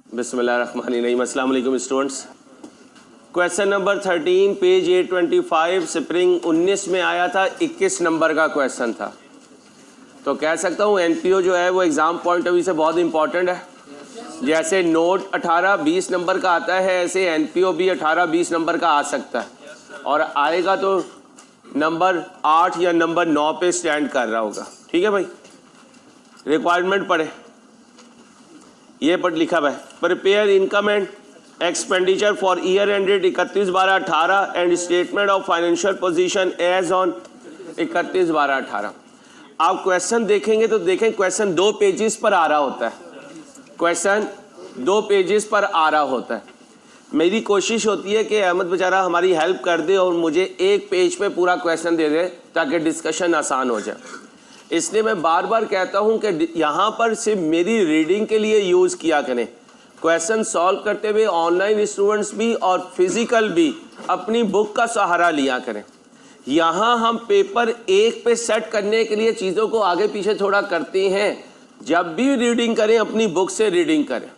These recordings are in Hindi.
बिस्मिल्लाहिर्रहमानिर्रहीम। अस्सलाम वालेकुम students. Question number 13 page 825 spring 19 में आया था, 21 नंबर का क्वेश्चन था। तो कह सकता हूँ एनपीओ जो है वो एग्ज़ाम पॉइंट ऑफ व्यू से बहुत इंपॉर्टेंट है। जैसे नोट 18-20 नंबर का आता है, ऐसे एनपीओ भी 18-20 नंबर का आ सकता है और आएगा तो नंबर 8 या नंबर 9 पे स्टैंड कर रहा होगा। ठीक है भाई, रिक्वायरमेंट पढ़े। ये पर लिखा हुआ है, prepare income and expenditure for year ended 31/12/18 and statement of financial position as on 31/12/18। आप क्वेश्चन देखेंगे तो देखें क्वेश्चन 2 पेजेस पर आ रहा होता है। क्वेश्चन 2 पेजेस पर आ रहा होता है। मेरी कोशिश होती है कि अहमद बेचारा हमारी हेल्प कर दे और मुझे एक पेज पे पूरा क्वेश्चन दे दे ताकि डिस्कशन आसान हो जाए। इसलिए मैं बार बार कहता हूं कि यहाँ पर सिर्फ मेरी रीडिंग के लिए यूज़ किया करें। क्वेश्चन सॉल्व करते हुए ऑनलाइन स्टूडेंट्स भी और फिज़िकल भी अपनी बुक का सहारा लिया करें। यहाँ हम पेपर 1 पे सेट करने के लिए चीज़ों को आगे पीछे थोड़ा करते हैं। जब भी रीडिंग करें अपनी बुक से रीडिंग करें।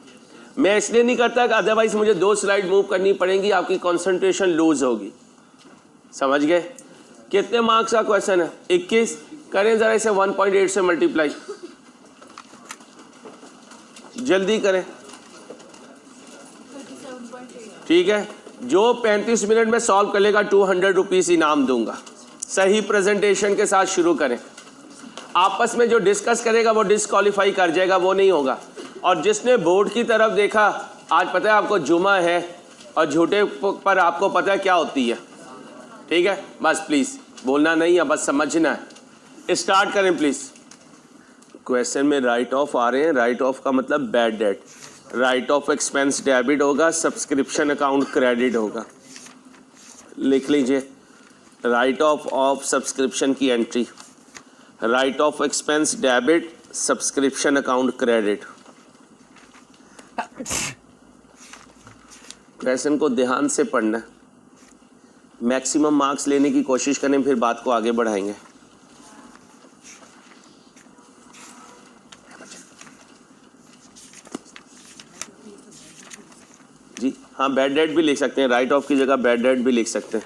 मैं इसलिए नहीं करता कि अदरवाइज मुझे 2 स्लाइड मूव करनी पड़ेंगी, आपकी कंसंट्रेशन लूज होगी। समझ गए? कितने मार्क्स का क्वेश्चन है? 21। करें ज़रा इसे 1.8 से मल्टीप्लाई, जल्दी करें। ठीक है, जो 35 मिनट में सॉल्व कर लेगा 200 रुपीज़ इनाम दूंगा। सही प्रेजेंटेशन के साथ शुरू करें। आपस में जो डिस्कस करेगा वो डिस्क्वालीफाई कर जाएगा, वो नहीं होगा। और जिसने बोर्ड की तरफ देखा, आज पता है आपको जुमा है और झूठे पर आपको पता है क्या होती है। ठीक है, बस प्लीज़ बोलना नहीं है, बस समझना है। स्टार्ट करें प्लीज़। क्वेश्चन में राइट ऑफ आ रहे हैं। राइट ऑफ का मतलब bad debt. Right of expense debit होगा, सब्सक्रिप्शन अकाउंट क्रेडिट होगा। लिख लीजिए, राइट ऑफ सब्सक्रिप्शन की entry, right of expense debit, subscription account credit. Question को ध्यान से पढ़ना, मैक्सिमम मार्क्स लेने की कोशिश करें, फिर बात को आगे बढ़ाएंगे। जी हाँ, बैड डेट भी लिख सकते हैं, राइट ऑफ की जगह बैड डेट भी लिख सकते हैं।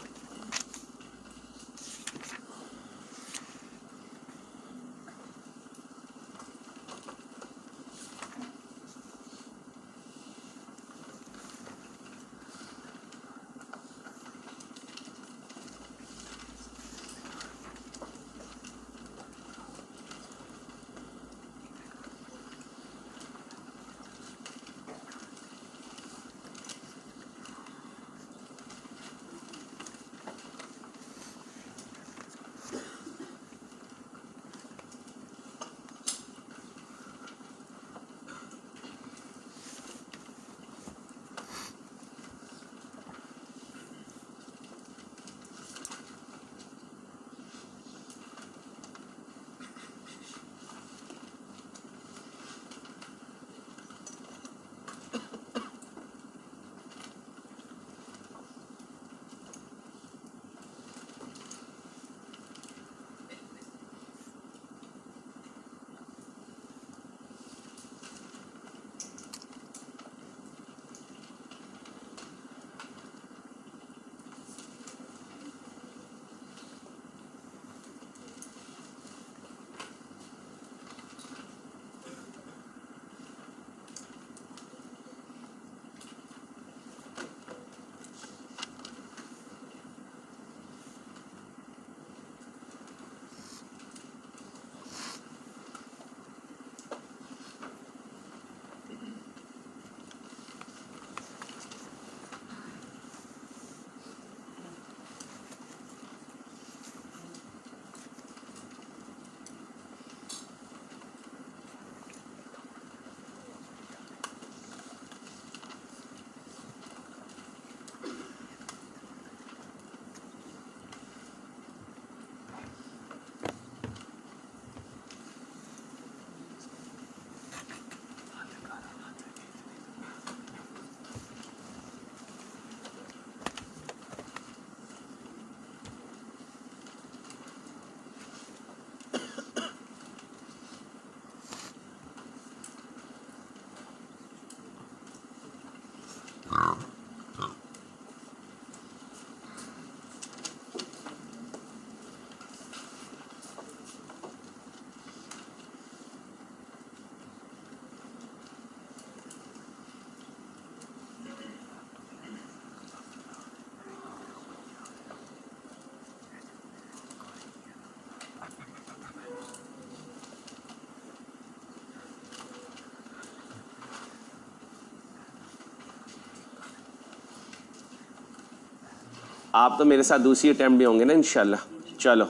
आप तो मेरे साथ दूसरी अटैम्प्ट भी होंगे ना इंशाल्लाह। चलो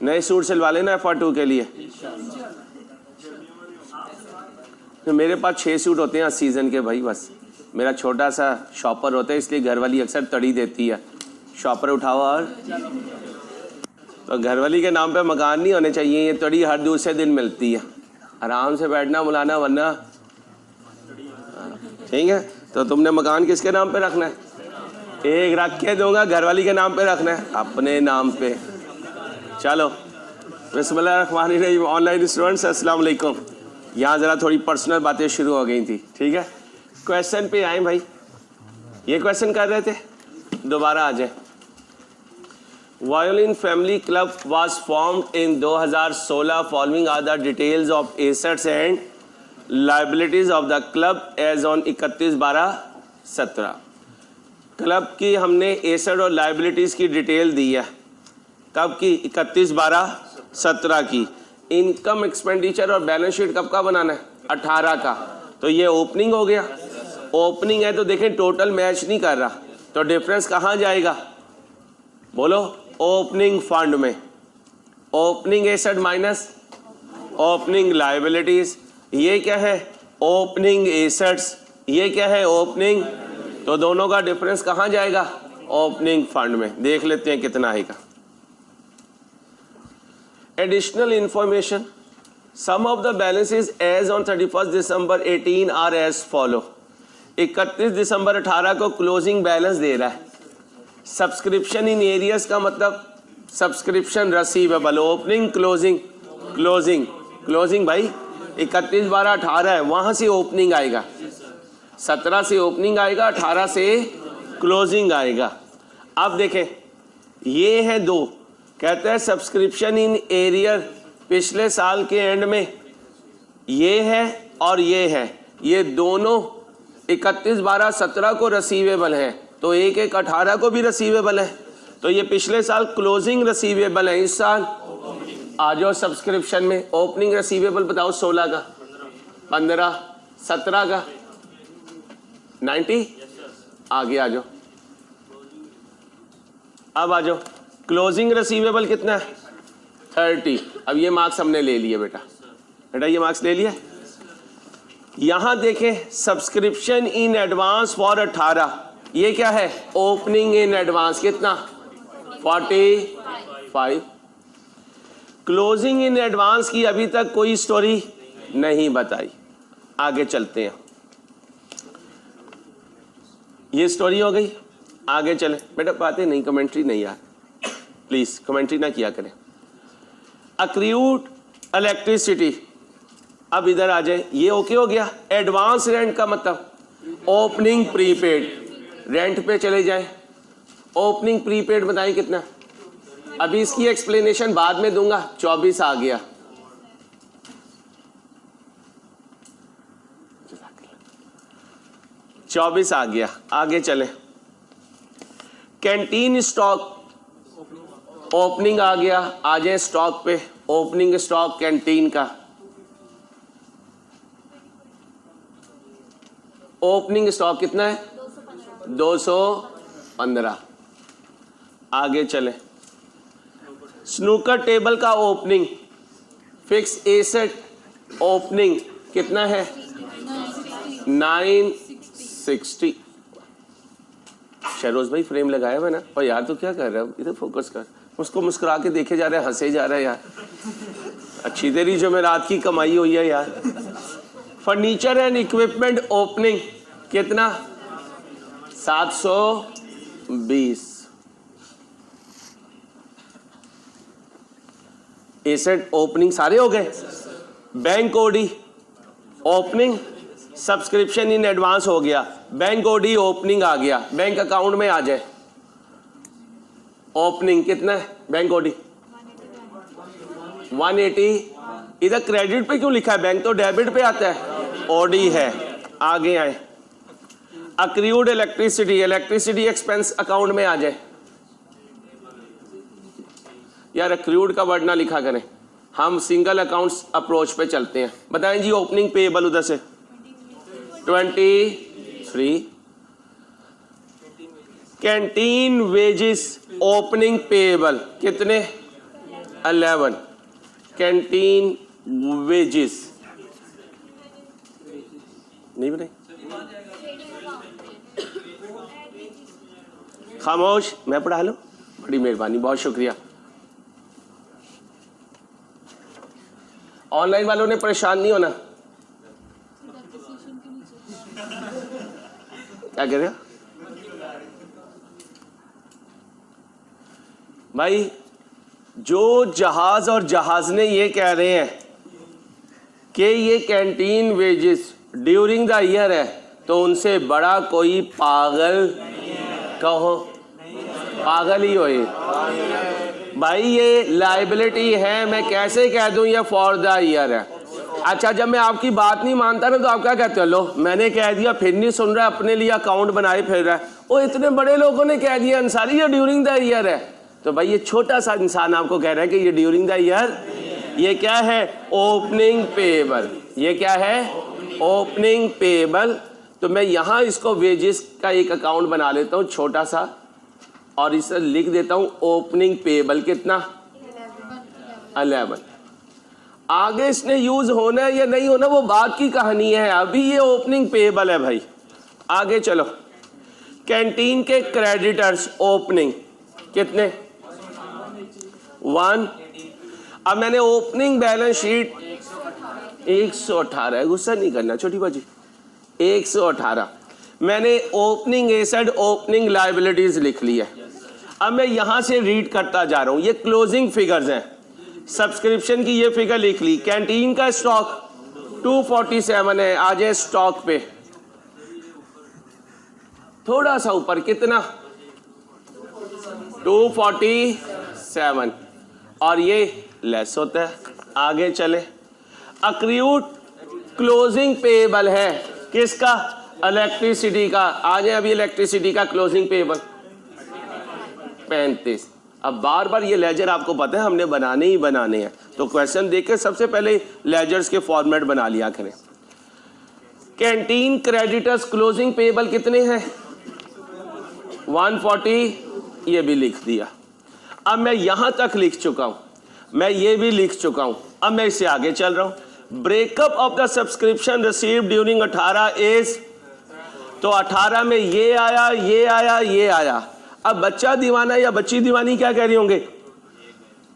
नए सूट सिलवा लेना FR2 के लिए। तो मेरे पास 6 सूट होते हैं सीज़न के भाई, बस मेरा छोटा सा शॉपर होता है, इसलिए घरवाली अक्सर तड़ी देती है, शॉपर उठाओ। और तो घरवाली के नाम पे मकान नहीं होने चाहिए, ये तड़ी हर दूसरे दिन मिलती है, आराम से बैठना मुलाना, वरना ठीक है। तो तुमने मकान किसके नाम पे रखना है? एक रख के दूंगा, घरवाली के नाम पे रखना है, अपने नाम पे। चलो बिस्मिल्लाहिर्रहमानिर्रहीम। ऑनलाइन स्टूडेंट्स अस्सलाम वालेकुम। यहाँ ज़रा थोड़ी पर्सनल बातें शुरू हो गई थी, ठीक है। क्वेश्चन पे आए भाई, ये क्वेश्चन कर रहे थे, दोबारा आ जाए। Violin family club was formed in 2016। Following are the details of assets and liabilities of the club as on 31/12/17। Club की हमने एसेट और लाइबिलिटीज़ की डिटेल दी है, कब की? 31/12/17 की। इनकम एक्सपेंडिचर और बैलेंस शीट कब का बनाना है? 18 का। तो ये ओपनिंग हो गया, ओपनिंग है तो देखें टोटल मैच नहीं कर रहा, तो डिफरेंस कहाँ जाएगा? बोलो, ओपनिंग फंड में। Opening asset minus opening liabilities, ये क्या है? ओपनिंग एसेट्स, ये क्या है? ओपनिंग। तो दोनों का डिफरेंस कहाँ जाएगा? ओपनिंग फंड में। देख लेते हैं कितना आएगा। Additional information, some of the balances as on 31 December 18 are as follow. 31 दिसंबर 18 को क्लोजिंग बैलेंस दे रहा है। सब्सक्रिप्शन इन एरियर्स का मतलब subscription receivable, opening closing, closing closing भाई 31/12/18 है, वहाँ से ओपनिंग आएगा, 17 से ओपनिंग आएगा, 18 से क्लोजिंग आएगा। अब देखें ये है दो, कहते हैं सब्सक्रिप्शन इन एरियर पिछले साल के एंड में ये है और ये है, ये दोनों 31/12/17 को रिसीवेबल है, तो एक 18 को भी रिसीवेबल है, तो ये पिछले साल क्लोजिंग रिसीवेबल है, इस साल आ जाओ सब्सक्रिप्शन में। ओपनिंग रिसीवेबल बताओ 16 का, 15, 17 का, 90 आगे आ जाओ। अब आ जाओ क्लोजिंग रिसीवेबल कितना है? 30। अब ये मार्क्स हमने ले लिए बेटा, ये मार्क्स ले लिया। यहां देखें सब्सक्रिप्शन इन एडवांस फॉर 18, ये क्या है? ओपनिंग इन एडवांस कितना? 45। क्लोजिंग इन एडवांस की अभी तक कोई स्टोरी नहीं बताई, आगे चलते हैं। ये स्टोरी हो गई, आगे चले बेटा। बातें नहीं, कमेंट्री नहीं यार, प्लीज कमेंट्री ना किया करें। अक्रूड इलेक्ट्रिसिटी, अब इधर आ जाए, ये ओके हो गया। एडवांस रेंट का मतलब ओपनिंग प्रीपेड, रेंट पे चले जाए। ओपनिंग प्रीपेड बताएं कितना? अभी इसकी एक्सप्लेनेशन बाद में दूंगा। 24 आ गया, आ गया। आगे चले, कैंटीन स्टॉक ओपनिंग आ गया, आ जाए स्टॉक पे। ओपनिंग स्टॉक कैंटीन का, ओपनिंग स्टॉक कितना है? 215। आगे चले, स्नूकर टेबल का ओपनिंग, फिक्स एसेट ओपनिंग कितना है? 960। शहरोज भाई फ्रेम लगाया हुआ ना, और यार तो क्या कर रहा है, इधर फोकस कर। उसको मुस्कुरा के देखे जा रहे हैं, हंसे जा रहे हैं यार। अच्छी तेरी जो मैं रात की कमाई हुई है यार। फर्नीचर एंड इक्विपमेंट ओपनिंग कितना? 720। एसेट ओपनिंग सारे हो गए। Bank OD opening, subscription in advance हो गया, बैंक ओडी ओपनिंग आ गया, बैंक अकाउंट में आ जाए। ओपनिंग कितना है? Bank OD 180। इधर क्रेडिट पे क्यों लिखा है? बैंक तो डेबिट पे आता है, ओडी है। आगे आए, accrued electricity, electricity expense account में आ जाए। यार अक्रूड का वर्ड ना लिखा करें, हम सिंगल अकाउंट्स अप्रोच पे चलते हैं। बताएं जी ओपनिंग पेएबल उधर से 23, कैंटीन वेजेस ओपनिंग पेएबल कितने? 11। कैंटीन वेजेस नहीं बनाई, खामोश, मैं पढ़ा लूं, बड़ी मेहरबानी, बहुत शुक्रिया। ऑनलाइन वालों ने परेशान नहीं होना। क्या कह रहे हो भाई? जो जहाज और जहाजने ये कह रहे हैं कि ये canteen wages during the year है, तो उनसे बड़ा कोई पागल कहो, पागल ही हो ये भाई। ये लाइबिलिटी है, मैं कैसे कह दूं ये फॉर द ईयर है। अच्छा, जब मैं आपकी बात नहीं मानता ना तो आप क्या कहते हो? लो मैंने कह दिया, फिर नहीं सुन रहा, अपने लिए अकाउंट बनाए फिर रहा है। वो इतने बड़े लोगों ने कह दिया अंसारी ये ड्यूरिंग द ईयर है, तो भाई ये छोटा सा इंसान आपको कह रहा है कि ये ड्यूरिंग द ईयर, ये क्या है? Opening payable. ये क्या है? Opening payable. तो मैं यहां इसको वेजेस का एक अकाउंट बना लेता हूं छोटा सा, और इसे लिख देता हूं ओपनिंग पेएबल कितना? 11। आगे इसने यूज होना है या नहीं होना वो बात की कहानी है, अभी ये ओपनिंग पेएबल है भाई। आगे चलो, कैंटीन के क्रेडिटर्स ओपनिंग कितने? 1। अब मैंने ओपनिंग बैलेंस शीट 118 है, गुस्सा नहीं करना छोटी बाजी, 118 मैंने ओपनिंग एसेट ओपनिंग लायबिलिटीज लिख ली है। अब मैं यहां से रीड करता जा रहा हूं, ये क्लोजिंग फिगर्स हैं। सब्सक्रिप्शन की ये फिगर लिख ली। कैंटीन का स्टॉक 247 है, आ जाए स्टॉक पे थोड़ा सा ऊपर, कितना? 247, और ये लेस होता है। आगे चले, अक्रूड क्लोजिंग पेएबल है किसका? इलेक्ट्रिसिटी का। आ जाए अभी इलेक्ट्रिसिटी का क्लोजिंग पेएबल 35। अब बार बार ये लेजर आपको पता है हमने बनाने ही बनाने हैं, तो क्वेश्चन देख के सबसे पहले लेजर्स के फॉर्मेट बना लिया करें। कैंटीन क्रेडिटर्स क्लोजिंग पेएबल कितने हैं? 140, ये भी लिख दिया। अब मैं यहां तक लिख चुका हूं, मैं ये भी लिख चुका हूं। अब मैं इससे आगे चल रहा हूं। Breakup of the subscription received during 18 is, तो 18 में ये आया, ये आया, ये आया। अब बच्चा दीवाना या बच्ची दीवानी क्या कह रही होंगे?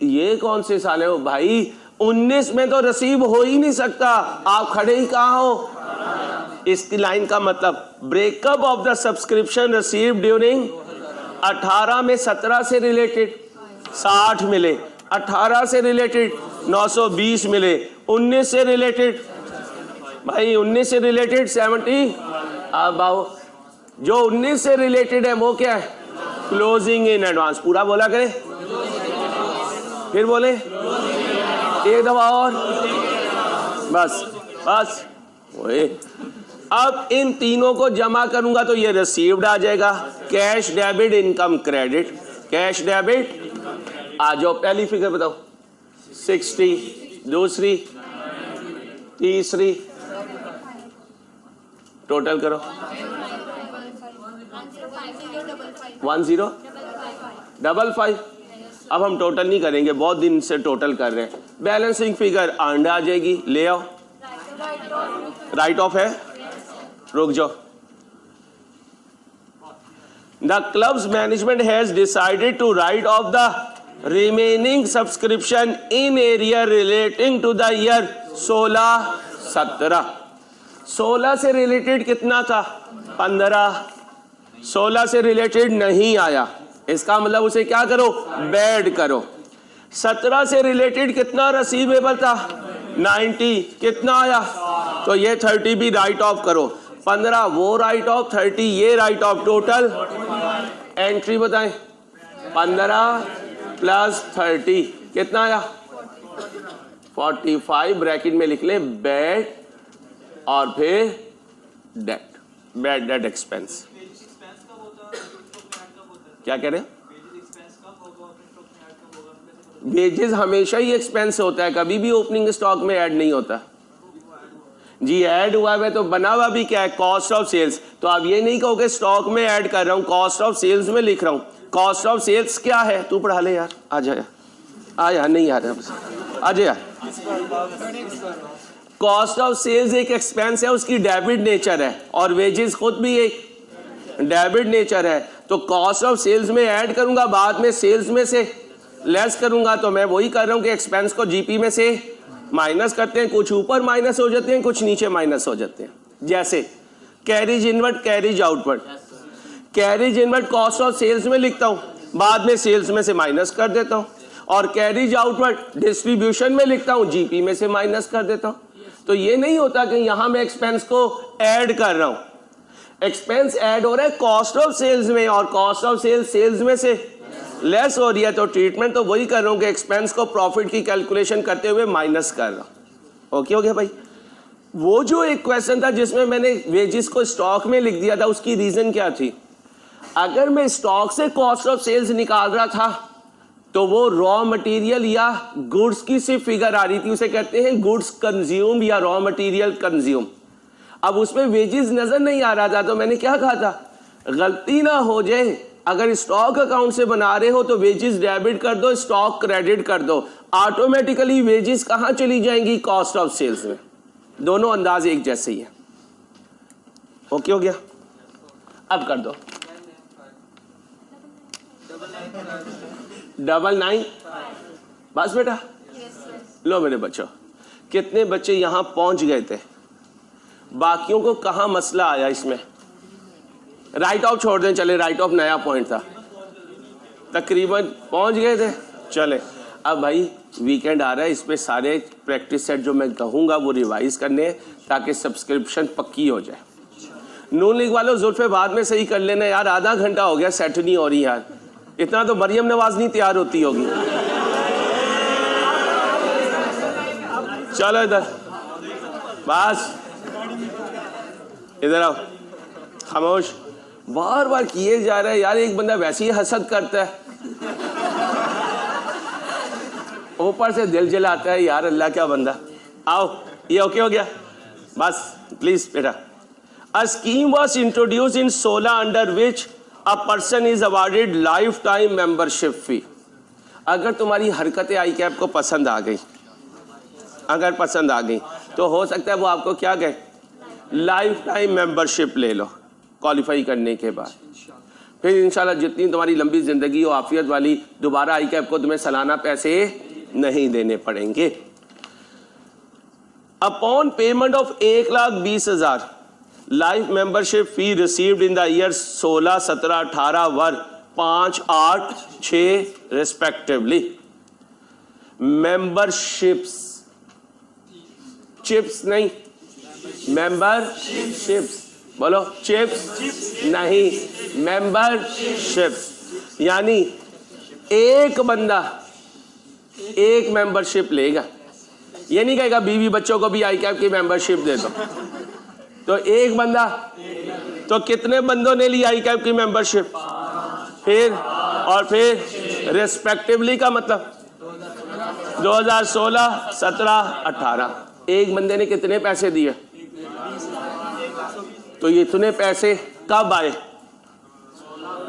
ये कौन से साल है भाई? 19 में तो रिसीव हो ही नहीं सकता, आप खड़े ही कहां हो? इसकी लाइन का मतलब breakup of the subscription received during 18 में 17 से रिलेटेड 60 मिले, 18 से रिलेटेड 920 मिले, 19 से रिलेटेड भाई 19 से रिलेटेड 70। अब आओ, जो 19 से रिलेटेड है वो क्या है? Closing in advance. पूरा बोला करें, फिर बोले एक दफा और, बस बस वही। अब इन तीनों को जमा करूंगा तो ये रिसीव्ड आ जाएगा। Cash debit income credit, cash debit. आ जाओ, पहली फिगर बताओ 60, दूसरी, तीसरी, टोटल करो 1055। अब हम टोटल नहीं करेंगे, बहुत दिन से टोटल कर रहे हैं। बैलेंसिंग फिगर अर्नड आ जाएगी, ले आओ। राइट ऑफ है, रुक जाओ। The club's management has decided to write off the remaining subscription in arrear relating to the year 16-17। 16 से रिलेटेड कितना था? 15। 16 से रिलेटेड नहीं आया, इसका मतलब उसे क्या करो? बैड करो। 17 से रिलेटेड कितना रिसीवेबल था? 90। कितना आया? तो ये 30 भी राइट ऑफ करो। 15 वो राइट ऑफ, 30 ये राइट ऑफ। टोटल एंट्री बताएं। 15 प्लस 30 कितना आया? 45। ब्रैकेट में लिख लें बैड और फिर डेट, बैड डेट एक्सपेंस। क्या कह रहे हैं? वेजेस हमेशा ही एक्सपेंस होता है, कभी भी ओपनिंग स्टॉक में ऐड नहीं होता। जी ऐड हुआ है तो बना हुआ भी क्या है, कॉस्ट ऑफ सेल्स। तो आप ये नहीं कहोगे स्टॉक में ऐड कर रहा हूं, कॉस्ट ऑफ सेल्स में लिख रहा हूं। कॉस्ट ऑफ सेल्स क्या है, तू पढ़ा ले यार, आ जा यार, नहीं आ रहा, आ जा यार। कॉस्ट ऑफ सेल्स एक एक्सपेंस है, उसकी डेबिट नेचर है, और वेजेस खुद भी एक डेबिट नेचर है। तो कॉस्ट ऑफ सेल्स में ऐड करूंगा, बाद में सेल्स में से लेस करूंगा। तो मैं वही कर रहा हूं कि एक्सपेंस को जीपी में से माइनस करते हैं, कुछ ऊपर माइनस हो जाते हैं, कुछ नीचे माइनस हो जाते हैं। जैसे carriage inward, carriage outward. Carriage inward cost of sales में लिखता हूं, बाद में सेल्स में से माइनस कर देता हूं। और कैरिज आउटवर्ड डिस्ट्रीब्यूशन में लिखता हूं, जीपी में से माइनस कर देता हूं। तो ये नहीं होता कि यहां मैं एक्सपेंस को ऐड कर रहा हूं। एक्सपेंस ऐड हो रहा है कॉस्ट ऑफ सेल्स में, और कॉस्ट ऑफ सेल्स सेल्स में से लेस हो रही है। तो ट्रीटमेंट तो वही कर रहा हूं कि एक्सपेंस को प्रॉफिट की कैलकुलेशन करते हुए माइनस कर रहा हूं। ओके हो गया भाई। वो जो एक क्वेश्चन था जिसमें मैंने वेजेस को स्टॉक में लिख दिया था, उसकी रीजन क्या थी? अगर मैं स्टॉक से कॉस्ट ऑफ सेल्स निकाल रहा था तो वो रॉ मटेरियल या गुड्स की सिर्फ फिगर आ रही थी, उसे कहते हैं गुड्स कंज्यूम या रॉ मटेरियल कंज्यूम। अब उसमें वेजेस नजर नहीं आ रहा था, तो मैंने क्या कहा था, गलती ना हो जाए, अगर स्टॉक अकाउंट से बना रहे हो तो वेजेस डेबिट कर दो, स्टॉक क्रेडिट कर दो, ऑटोमेटिकली वेजेस कहां चली जाएंगी, कॉस्ट ऑफ सेल्स में। दोनों अंदाज एक जैसे ही है। ओके हो गया। अब कर दो 999 बस बेटा। लो मेरे बच्चों, कितने बच्चे यहां पहुंच गए थे? बाकियों को कहां मसला आया इसमें? राइट ऑफ छोड़ दें, चले, राइट ऑफ नया पॉइंट था, तकरीबन पहुंच गए थे। चले, अब भाई वीकेंड आ रहा है, इस पे सारे प्रैक्टिस सेट जो मैं कहूंगा वो रिवाइज करने हैं ताकि सब्सक्रिप्शन पक्की हो जाए। नून लीग वालों जुल्फे बाद में सही कर लेना यार, आधा घंटा हो गया सेट नहीं हो रही यार। इतना तो मरियम नवाज नहीं तैयार होती होगी। चलो इधर, बस इधर आओ, खामोश। बार बार किए जा रहा है यार, एक बंदा वैसे ही हसद करता है, ऊपर से दिल जलाता है यार, अल्लाह क्या बंदा। आओ, ये ओके हो गया, बस प्लीज बेटा। A scheme was introduce in 16 under which a person is awarded life time membership fee. अगर तुम्हारी हरकतें आई कैप को पसंद आ गई, अगर पसंद आ गई तो हो सकता है वो आपको क्या कहे, लाइफ टाइम मेंबरशिप ले लो क्वालिफाई करने के बाद। फिर इंशाल्लाह जितनी तुम्हारी लंबी जिंदगी हो आफियत वाली, दोबारा आई कैप को तुम्हें सालाना पैसे नहीं देने पड़ेंगे। Upon payment of 1,20,000 life membership fee received in the year 16, 17, 18 were 5, 8, 6 respectively. Memberships, chips नहीं, मेंबरशिप्स, बोलो चिप्स नहीं, मेंबरशिप्स। यानी एक बंदा एक मेंबरशिप लेगा, ये नहीं कहेगा बीवी बच्चों को भी आई कैप की मेंबरशिप दे दो। तो एक बंदा, तो कितने बंदों ने ली आई कैप की मेंबरशिप? फिर और फिर रिस्पेक्टिवली का मतलब 2016, 17, 18। एक बंदे ने कितने पैसे दिए? तो ये इतने पैसे कब आए?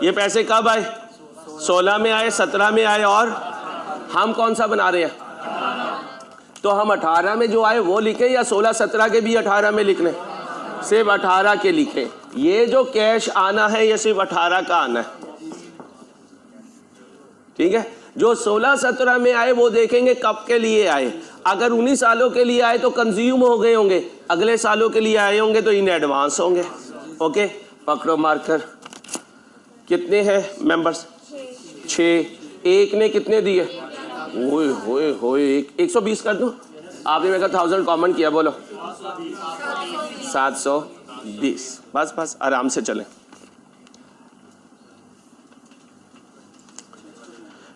ये पैसे कब आए? 16 में आए, 17 में आए, और हम कौन सा बना रहे हैं? तो हम 18 में जो आए वो लिखे या 16, 17 के भी 18 में लिखने? सिर्फ 18 के लिखे। ये जो कैश आना है ये सिर्फ 18 का आना है, ठीक है। जो 16, 17 में आए वो देखेंगे कब के लिए आए। अगर 19 सालों के लिए आए तो कंज्यूम हो गए होंगे, अगले सालों के लिए आए होंगे तो इन एडवांस होंगे। ओके, पकड़ो मार्कर। कितने हैं मेंबर्स? 6। एक ने कितने दिए? ओए होए होए, 120 कर दूं? आपने मेरे का 1000 कॉमन किया, बोलो 720। बस बस आराम से चलें।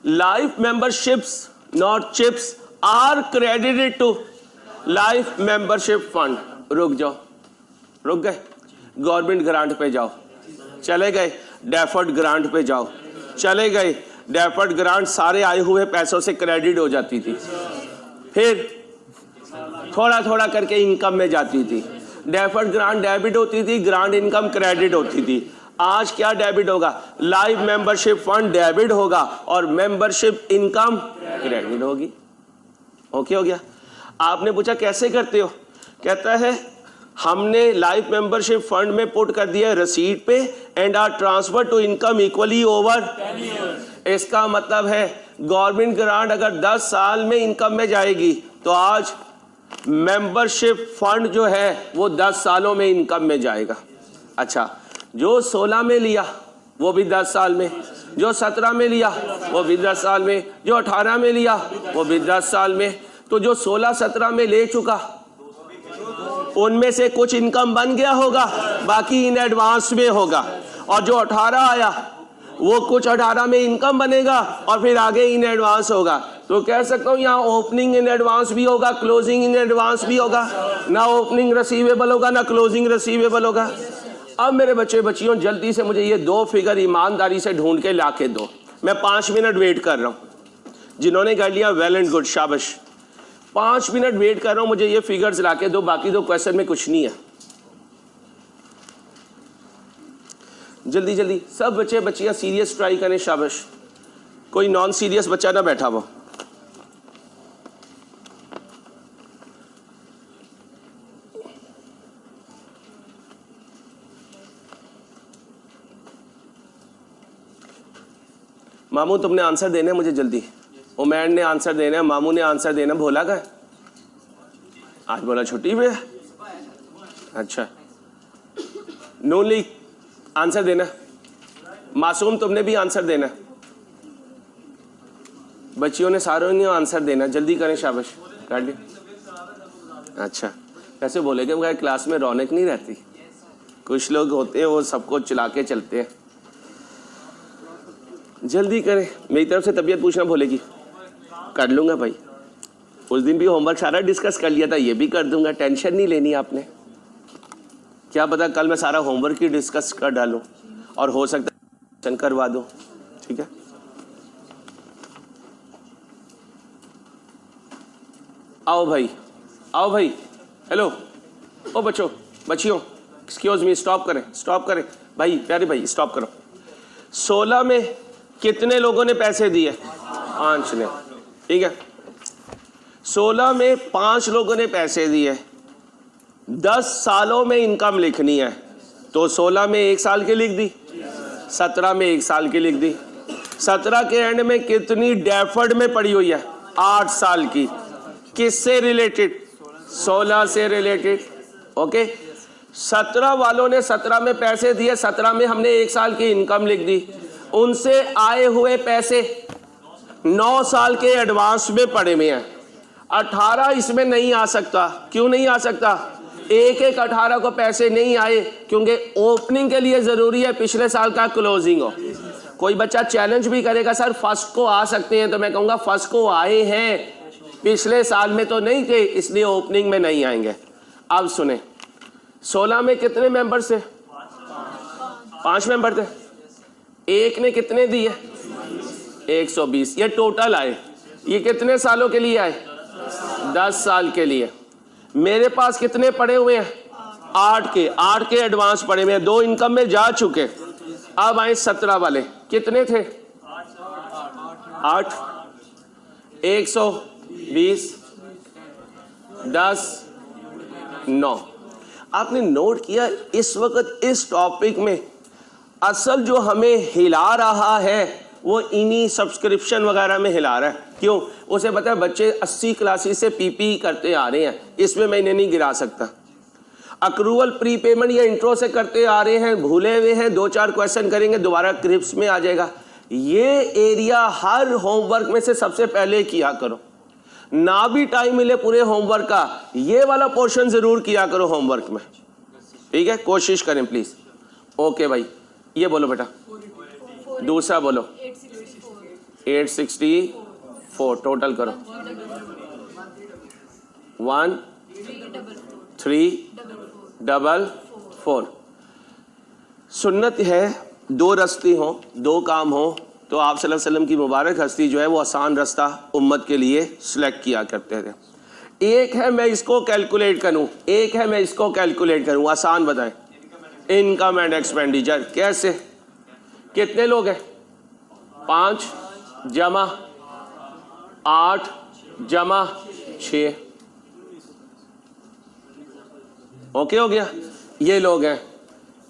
Life memberships not chips are credited to life membership fund. रुक जाओ, रुक गए? गवर्नमेंट ग्रांट पे जाओ, चले गए? डेफर्ड ग्रांट पे जाओ, चले गए? डेफर्ड ग्रांट सारे आए हुए पैसों से क्रेडिट हो जाती थी। फिर थोड़ा थोड़ा करके इनकम में जाती थी। डेफर्ड ग्रांट डेबिट होती थी, ग्रांट इनकम क्रेडिट होती थी। आज क्या डेबिट होगा? लाइफ मेंबरशिप फंड डेबिट होगा और मेंबरशिप इनकम क्रेडिट होगी। ओके हो गया? आपने पूछा कैसे करते हो? कहता है हमने लाइफ मेंबरशिप फंड में पुट कर दिया रसीद पे and are transfer to income equally over 10 years। इसका मतलब है गवर्नमेंट ग्रांट अगर 10 साल में इनकम में जाएगी तो आज मेंबरशिप फंड जो है वो 10 सालों में इनकम में जाएगा। अच्छा, जो 16 में लिया वो भी 10 साल में, जो 17 में लिया वो भी 10 साल में, जो 18 में लिया वो भी 10 साल में। तो जो 16-17 में ले चुका उनमें से कुछ इनकम बन गया होगा, बाकी इन एडवांस में होगा। और जो 18 आया वो कुछ 18 में इनकम बनेगा और फिर आगे इन एडवांस होगा। तो कह सकता हूँ यहाँ ओपनिंग इन एडवांस भी होगा, क्लोजिंग इन एडवांस भी होगा। ना ओपनिंग रिसीवेबल होगा ना क्लोजिंग रिसीवेबल होगा। अब मेरे बच्चे बच्चियों जल्दी से मुझे ये 2 फिगर ईमानदारी से ढूंढ के ला के दो। मैं 5 मिनट वेट कर रहा हूँ। जिन्होंने कर लिया वेल एंड गुड, शाबाश। 5 मिनट वेट कर रहा हूँ, मुझे ये फिगर्स ला के दो। बाकी 2 क्वेश्चन में कुछ नहीं है। जल्दी जल्दी सब बच्चे बच्चियाँ सीरियस ट्राई करें, शाबाश। कोई नॉन सीरियस बच्चा ना बैठा हो। मामू तुमने आंसर देना है मुझे जल्दी। उमैर ने आंसर देना है, मामू ने आंसर देना। भोला का आज बोला छुट्टी पे। अच्छा, नून लीग आंसर देना। मासूम तुमने भी आंसर देना। बच्चियों ने सारों ने आंसर देना। जल्दी करें, शाबाश। काट लिया। अच्छा, कैसे बोलेगे वो क्लास में रौनक नहीं रहती। कुछ लोग होते हैं वो सबको चला के चलते हैं। जल्दी करें, मेरी तरफ से तबीयत पूछना भूलेगी। कर लूँगा भाई, उस दिन भी होमवर्क सारा डिस्कस कर लिया था, ये भी कर दूंगा। टेंशन नहीं लेनी आपने। क्या पता कल मैं सारा होमवर्क ही डिस्कस कर डालूं और हो सकता है करवा दूं। ठीक है, आओ भाई, आओ भाई। हेलो ओ बच्चों बच्चियों, एक्सक्यूज मी, स्टॉप करें, स्टॉप करें भाई, प्यारे भाई स्टॉप करो। 16 में कितने लोगों ने पैसे दिए? 5 ने। ठीक है, 16 में 5 लोगों ने पैसे दिए। 10 सालों में इनकम लिखनी है तो 16 में 1 साल की लिख दी, 17 में 1 साल की लिख दी। 17 के एंड में कितनी डेफर्ड में पड़ी हुई है? 8 साल की। किससे रिलेटेड? 16 से रिलेटेड। ओके, 17 वालों ने 17 में पैसे दिए, 17 में हमने 1 साल की इनकम लिख दी। उनसे आए हुए पैसे 9 साल के एडवांस में पड़े हुए हैं। 18 इसमें नहीं आ सकता। क्यों नहीं आ सकता? एक 18 को पैसे नहीं आए क्योंकि ओपनिंग के लिए जरूरी है पिछले साल का क्लोजिंग हो। कोई बच्चा चैलेंज भी करेगा सर फर्स्ट को आ सकते हैं, तो मैं कहूँगा फर्स्ट को आए हैं, पिछले साल में तो नहीं थे, इसलिए ओपनिंग में नहीं आएंगे। अब सुने, 16 में कितने मेंबर थे? 5 मेंबर थे। एक ने कितने दिए? 120। ये टोटल आए। ये कितने सालों के लिए आए? 10 साल के लिए। मेरे पास कितने पड़े हुए हैं? 8 के एडवांस पड़े हुए हैं, 2 इनकम में जा चुके। अब आए 17 वाले। कितने थे? 8, 120, 10, 9। आपने नोट किया इस वक्त इस टॉपिक में असल जो हमें हिला रहा है वो इन्हीं सब्सक्रिप्शन वगैरह में हिला रहा है। क्यों? उसे पता है बच्चे 80 क्लासेस से पीपी करते आ रहे हैं, इसमें मैं इन्हें नहीं गिरा सकता। अक्रूवल प्री पेमेंट या इंट्रो से करते आ रहे हैं, भूले हुए हैं, 2-4 क्वेश्चन करेंगे दोबारा क्रिप्स में आ जाएगा। ये एरिया हर होमवर्क में से सबसे पहले किया करो। ना भी टाइम मिले पूरे होमवर्क का, ये वाला पोर्शन जरूर किया करो होमवर्क में। ठीक है, कोशिश करें प्लीज। ओके भाई, ये बोलो बेटा, दूसरा बोलो। 864 टोटल करो। 1344। सुन्नत है 2 रास्ते हों, 2 काम हो तो आप सल्लल्लाहु अलैहि वसल्लम की मुबारक हस्ती जो है वो आसान रास्ता उम्मत के लिए सिलेक्ट किया करते थे। एक है मैं इसको कैलकुलेट करूं, एक है मैं इसको कैलकुलेट करूं। आसान बताएं, इनकम एंड एक्सपेंडिचर कैसे? कितने लोग हैं? 5 जमा 8 जमा 6, ओके हो गया। ये लोग हैं,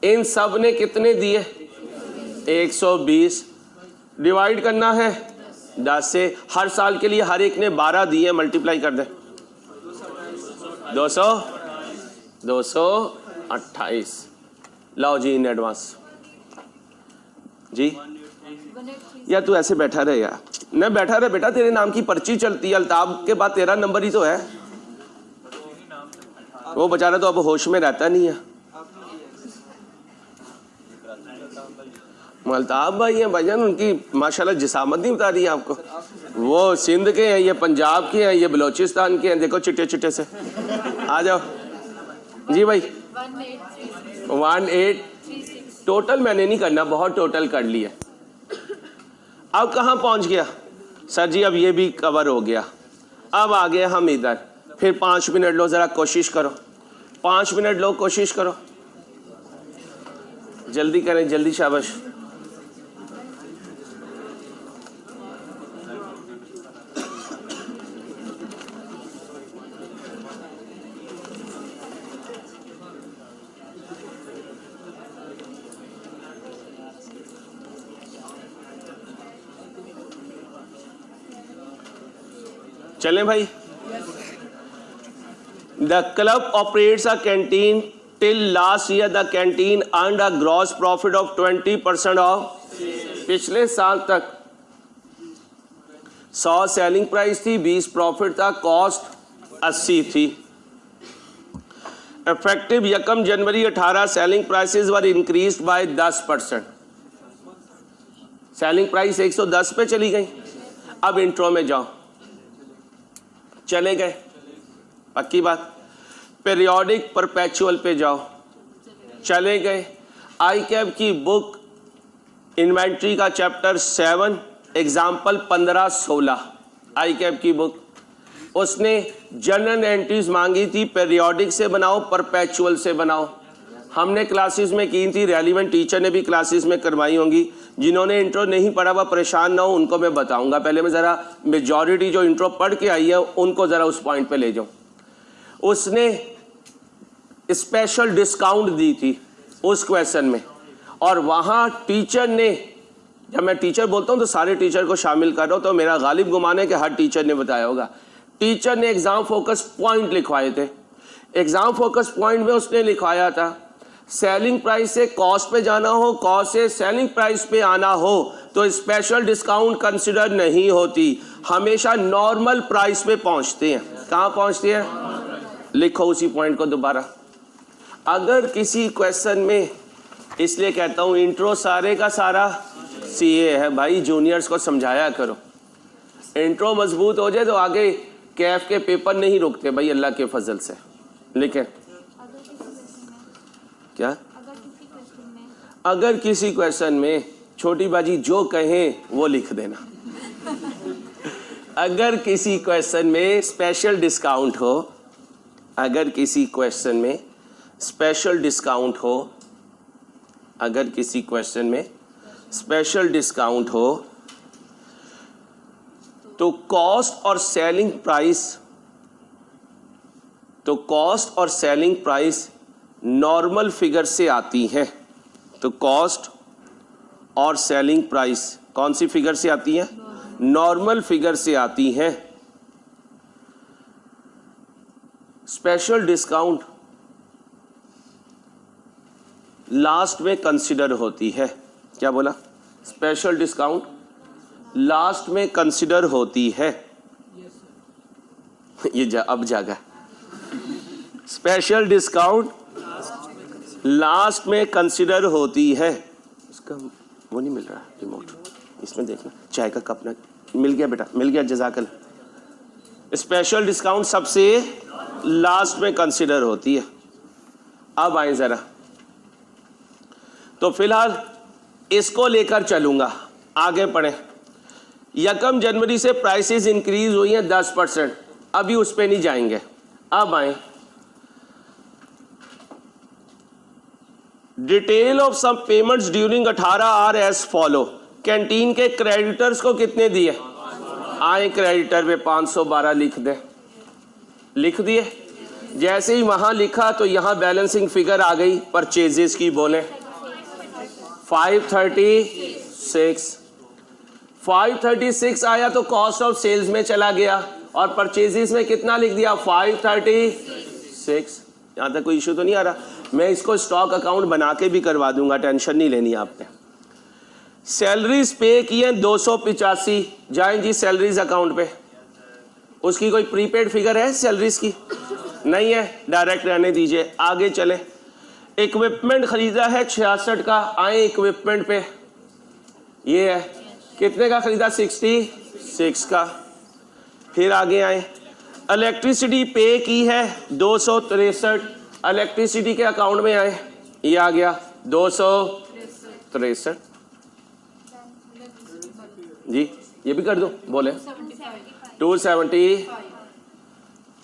इन सब ने कितने दिए? 120। डिवाइड करना है 10 से। हर साल के लिए हर एक ने 12 दिए, मल्टीप्लाई कर दें। 228। लाओ जी इन एडवांस जी। या तू ऐसे बैठा रहे यार, न बैठा रहे बेटा, तेरे नाम की पर्ची चलती है, अल्ताफ के बाद तेरा नंबर ही तो है। वो बेचारा तो अब होश में रहता नहीं है। अल्ताफ भाई हैं भाईजान, उनकी माशाल्लाह जिसामत नहीं बता रही है आपको। वो सिंध के हैं, ये पंजाब के हैं, ये बलोचिस्तान के हैं। देखो चिट्टे चिट्टे से। आ जाओ जी भाई। 1836 टोटल मैंने नहीं करना, बहुत टोटल कर लिया। अब कहाँ पहुँच गया सर जी? अब ये भी कवर हो गया। अब आ गए हम इधर। फिर 5 मिनट लो, ज़रा कोशिश करो। 5 मिनट लो, कोशिश करो, जल्दी करें, जल्दी, शाबाश। चलें भाई। The club operates a canteen. Till last year, the canteen earned a gross profit of 20% of। पिछले साल तक 100 सेलिंग प्राइस थी, 20 प्रॉफिट था, कॉस्ट 80 थी। Effective 1 January 18 selling prices were increased by 10%। Selling price 110 पे चली गई। अब इंट्रो में जाओ, चले गए, पक्की बात। पीरियोडिक परपेचुअल पे जाओ, चले गए। आई कैब की बुक इन्वेंट्री का चैप्टर 7 एग्जाम्पल 15-16 आई कैब की बुक, उसने जनरल एंट्रीज मांगी थी, पीरियोडिक से बनाओ, परपेचुअल से बनाओ। हमने क्लासेस में की थी, रेलिवेंट टीचर ने भी क्लासेस में करवाई होंगी। जिन्होंने इंट्रो नहीं पढ़ा हुआ परेशान ना हो, उनको मैं बताऊंगा। पहले मैं ज़रा मेजॉरिटी जो इंट्रो पढ़ के आई है उनको ज़रा उस पॉइंट पे ले जाऊं। उसने स्पेशल डिस्काउंट दी थी उस क्वेश्चन में, और वहाँ टीचर ने, जब मैं टीचर बोलता हूँ तो सारे टीचर को शामिल कर रहा हूँ, तो मेरा गालिब गुमान है कि हर टीचर ने बताया होगा। टीचर ने एग्ज़ाम फोकस पॉइंट लिखवाए थे। एग्ज़ाम फोकस पॉइंट में उसने लिखवाया था, सेलिंग प्राइस से कॉस्ट पे जाना हो, कॉस्ट से सेलिंग प्राइस पे आना हो तो स्पेशल डिस्काउंट कंसिडर नहीं होती, हमेशा नॉर्मल प्राइस पे पहुंचते हैं। कहाँ पहुंचते हैं? लिखो उसी पॉइंट को दोबारा। अगर किसी क्वेश्चन में, इसलिए कहता हूँ इंट्रो सारे का सारा सीए है भाई, जूनियर्स को समझाया करो। इंट्रो मजबूत हो जाए तो आगे कैफ के पेपर नहीं रुकते भाई, अल्लाह के फजल से। लिखें क्या? अगर किसी क्वेश्चन में छोटी बाजी जो कहें वो लिख देना। अगर किसी क्वेश्चन में स्पेशल डिस्काउंट हो, अगर किसी क्वेश्चन में स्पेशल डिस्काउंट हो, अगर किसी क्वेश्चन में स्पेशल डिस्काउंट हो तो कॉस्ट और सेलिंग प्राइस, तो कॉस्ट और सेलिंग प्राइस नॉर्मल फिगर से आती है। तो कॉस्ट और सेलिंग प्राइस कौन सी फिगर से आती है? नॉर्मल फिगर से आती है। स्पेशल डिस्काउंट लास्ट में कंसिडर होती है। क्या बोला? स्पेशल डिस्काउंट लास्ट में कंसिडर होती है। ये अब जागा। स्पेशल डिस्काउंट लास्ट में कंसिडर होती है। इसका वो नहीं मिल रहा रिमोट, इसमें देखना। चाय का कप ना मिल गया बेटा, मिल गया, जज़ाकल। स्पेशल डिस्काउंट सबसे लास्ट में कंसिडर होती है। अब आए ज़रा, तो फिलहाल इसको लेकर चलूंगा, आगे पढ़ें। 1 जनवरी से प्राइसेस इंक्रीज हुई हैं 10%। अभी उस पे नहीं जाएंगे। अब आए detail of some payments during 18 are as follow. Canteen के क्रेडिटर्स को कितने दिए? आए क्रेडिटर पे 512 लिख दे, लिख दिए। जैसे ही वहां लिखा तो यहां बैलेंसिंग फिगर आ गई परचेजेस की, बोले 536 आया तो कॉस्ट ऑफ सेल्स में चला गया और परचेजेस में कितना लिख दिया? 536। यहां तक कोई इशू तो नहीं आ रहा? मैं इसको स्टॉक अकाउंट बना के भी करवा दूंगा, टेंशन नहीं लेनी आपने। सैलरीज पे की है 285, जाएं जी सैलरीज अकाउंट पे। उसकी कोई प्रीपेड फिगर है सैलरीज की? नहीं है, डायरेक्ट रहने दीजिए। आगे चले, इक्विपमेंट खरीदा है 66 का, आए इक्विपमेंट पे, ये है कितने का खरीदा? 66 का। फिर आगे आए, इलेक्ट्रिसिटी पे की है 263, इलेक्ट्रिसिटी के अकाउंट में आए, ये आ गया 263 जी। ये भी कर दो, बोले 270।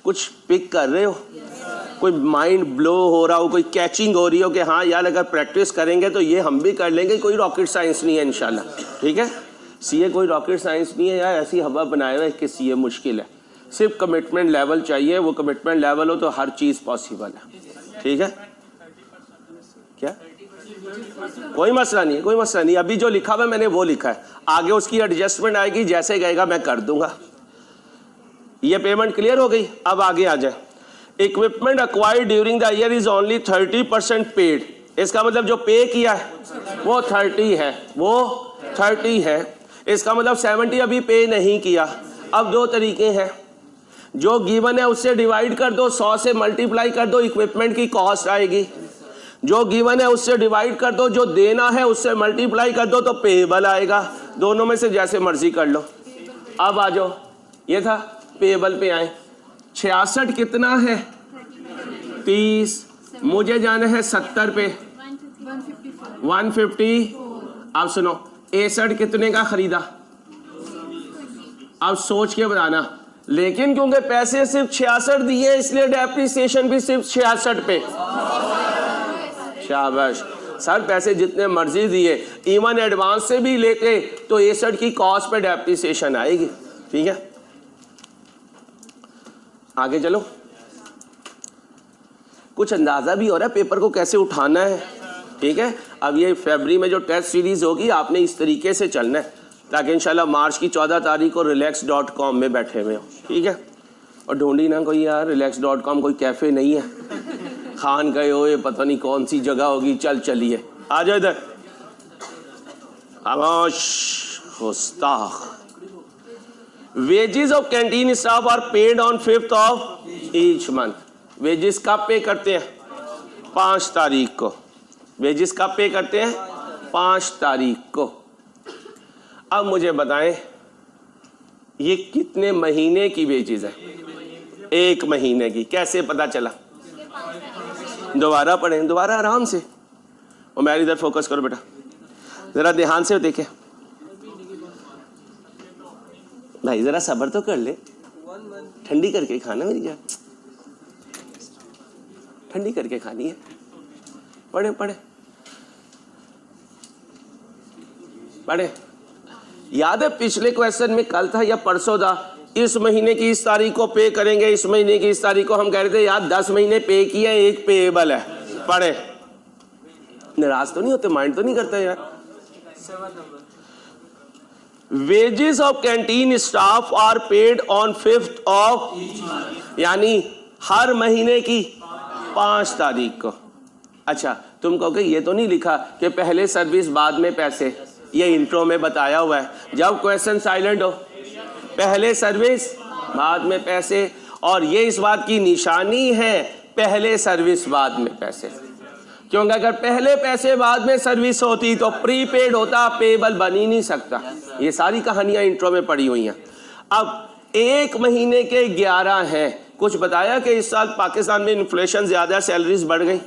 कुछ पिक कर रहे हो? कोई माइंड ब्लो हो रहा हो, कोई कैचिंग हो रही हो कि हाँ यार अगर प्रैक्टिस करेंगे तो ये हम भी कर लेंगे। कोई रॉकेट साइंस नहीं है इंशाल्लाह, ठीक है। सीए कोई रॉकेट साइंस नहीं है यार, ऐसी हवा बनाए हुए कि सीए मुश्किल है। सिर्फ कमिटमेंट लेवल चाहिए, वो कमिटमेंट लेवल हो तो हर चीज़ पॉसिबल है, ठीक है। क्या? कोई मसला नहीं है, कोई मसला नहीं। अभी जो लिखा हुआ है मैंने वो लिखा है, आगे उसकी एडजस्टमेंट आएगी, जैसे गएगा मैं कर दूंगा। ये पेमेंट क्लियर हो गई। अब आगे आ जाए, equipment acquired during the year is only 30% paid. इसका मतलब जो पे किया है वो 30 है, वो 30 है। इसका मतलब 70 अभी पे नहीं किया। अब दो तरीके हैं, जो गिवन है उससे डिवाइड कर दो, 100 से मल्टीप्लाई कर दो, इक्विपमेंट की कॉस्ट आएगी। जो गिवन है उससे डिवाइड कर दो, जो देना है उससे मल्टीप्लाई कर दो तो पेएबल आएगा। दोनों में से जैसे मर्जी कर लो। अब आ जाओ, ये था पेएबल पे आए। 66 कितना है? 30। मुझे जाना है 70 पे, 150। अब सुनो, 61 कितने का खरीदा? अब सोच के बताना। लेकिन क्योंकि पैसे सिर्फ 66 दिए इसलिए डेप्रिसिएशन भी सिर्फ 66 पे। शाबाश सर, पैसे जितने मर्जी दिए, इवन एडवांस से भी लेते तो 61 की कॉस्ट पे डेप्रिसिएशन आएगी, ठीक है। आगे चलो, कुछ अंदाजा भी हो रहा है पेपर को कैसे उठाना है, ठीक है। अब ये फरवरी में जो टेस्ट सीरीज होगी आपने इस तरीके से चलना है ताकि इंशाल्लाह मार्च की 14 तारीख को relax.com में बैठे हुए हो, ठीक है। और ढूंढी ना कोई यार, relax.com कोई कैफे नहीं है, खान गए हो, ये पता नहीं कौन सी जगह होगी। चलिए आ जाओ इधर। खामोश गुस्ताख। Wages of canteen staff are paid on 5th of each month. Wages कब पे करते हैं? 5 तारीख को। वेजेस कब पे करते हैं? 5 तारीख को। अब मुझे बताएं ये कितने महीने की वेजेस है? 1 महीने की। कैसे पता चला? दोबारा पढ़ें, दोबारा आराम से। और मेरी इधर फोकस करो बेटा, जरा ध्यान से देखे भाई, जरा सब्र तो कर ले। ठंडी करके खाना मेरी जान, ठंडी करके खानी है। पढ़े पढ़े पढ़े। याद है पिछले क्वेश्चन में कल था या परसों था, इस महीने की इस तारीख को पे करेंगे, इस महीने की इस तारीख को। हम कह रहे थे यार 10 महीने पे किया, 1 पेएबल है। पढ़े, नाराज तो नहीं होते, माइंड तो नहीं करता यार। Wages of canteen staff are paid on 5th of, यानी हर महीने की 5 तारीख को। अच्छा, तुम कहोगे ये तो नहीं लिखा कि पहले सर्विस बाद में पैसे। ये इंट्रो में बताया हुआ है, जब क्वेश्चन साइलेंट हो पहले सर्विस बाद में पैसे। और ये इस बात की निशानी है पहले सर्विस बाद में पैसे, क्योंकि अगर पहले पैसे बाद में सर्विस होती तो प्रीपेड होता, पेएबल बन ही नहीं सकता। ये सारी कहानियां इंट्रो में पड़ी हुई हैं। अब 1 महीने के 11 हैं। कुछ बताया कि इस साल पाकिस्तान में इन्फ्लेशन ज़्यादा, सैलरीज बढ़ गई?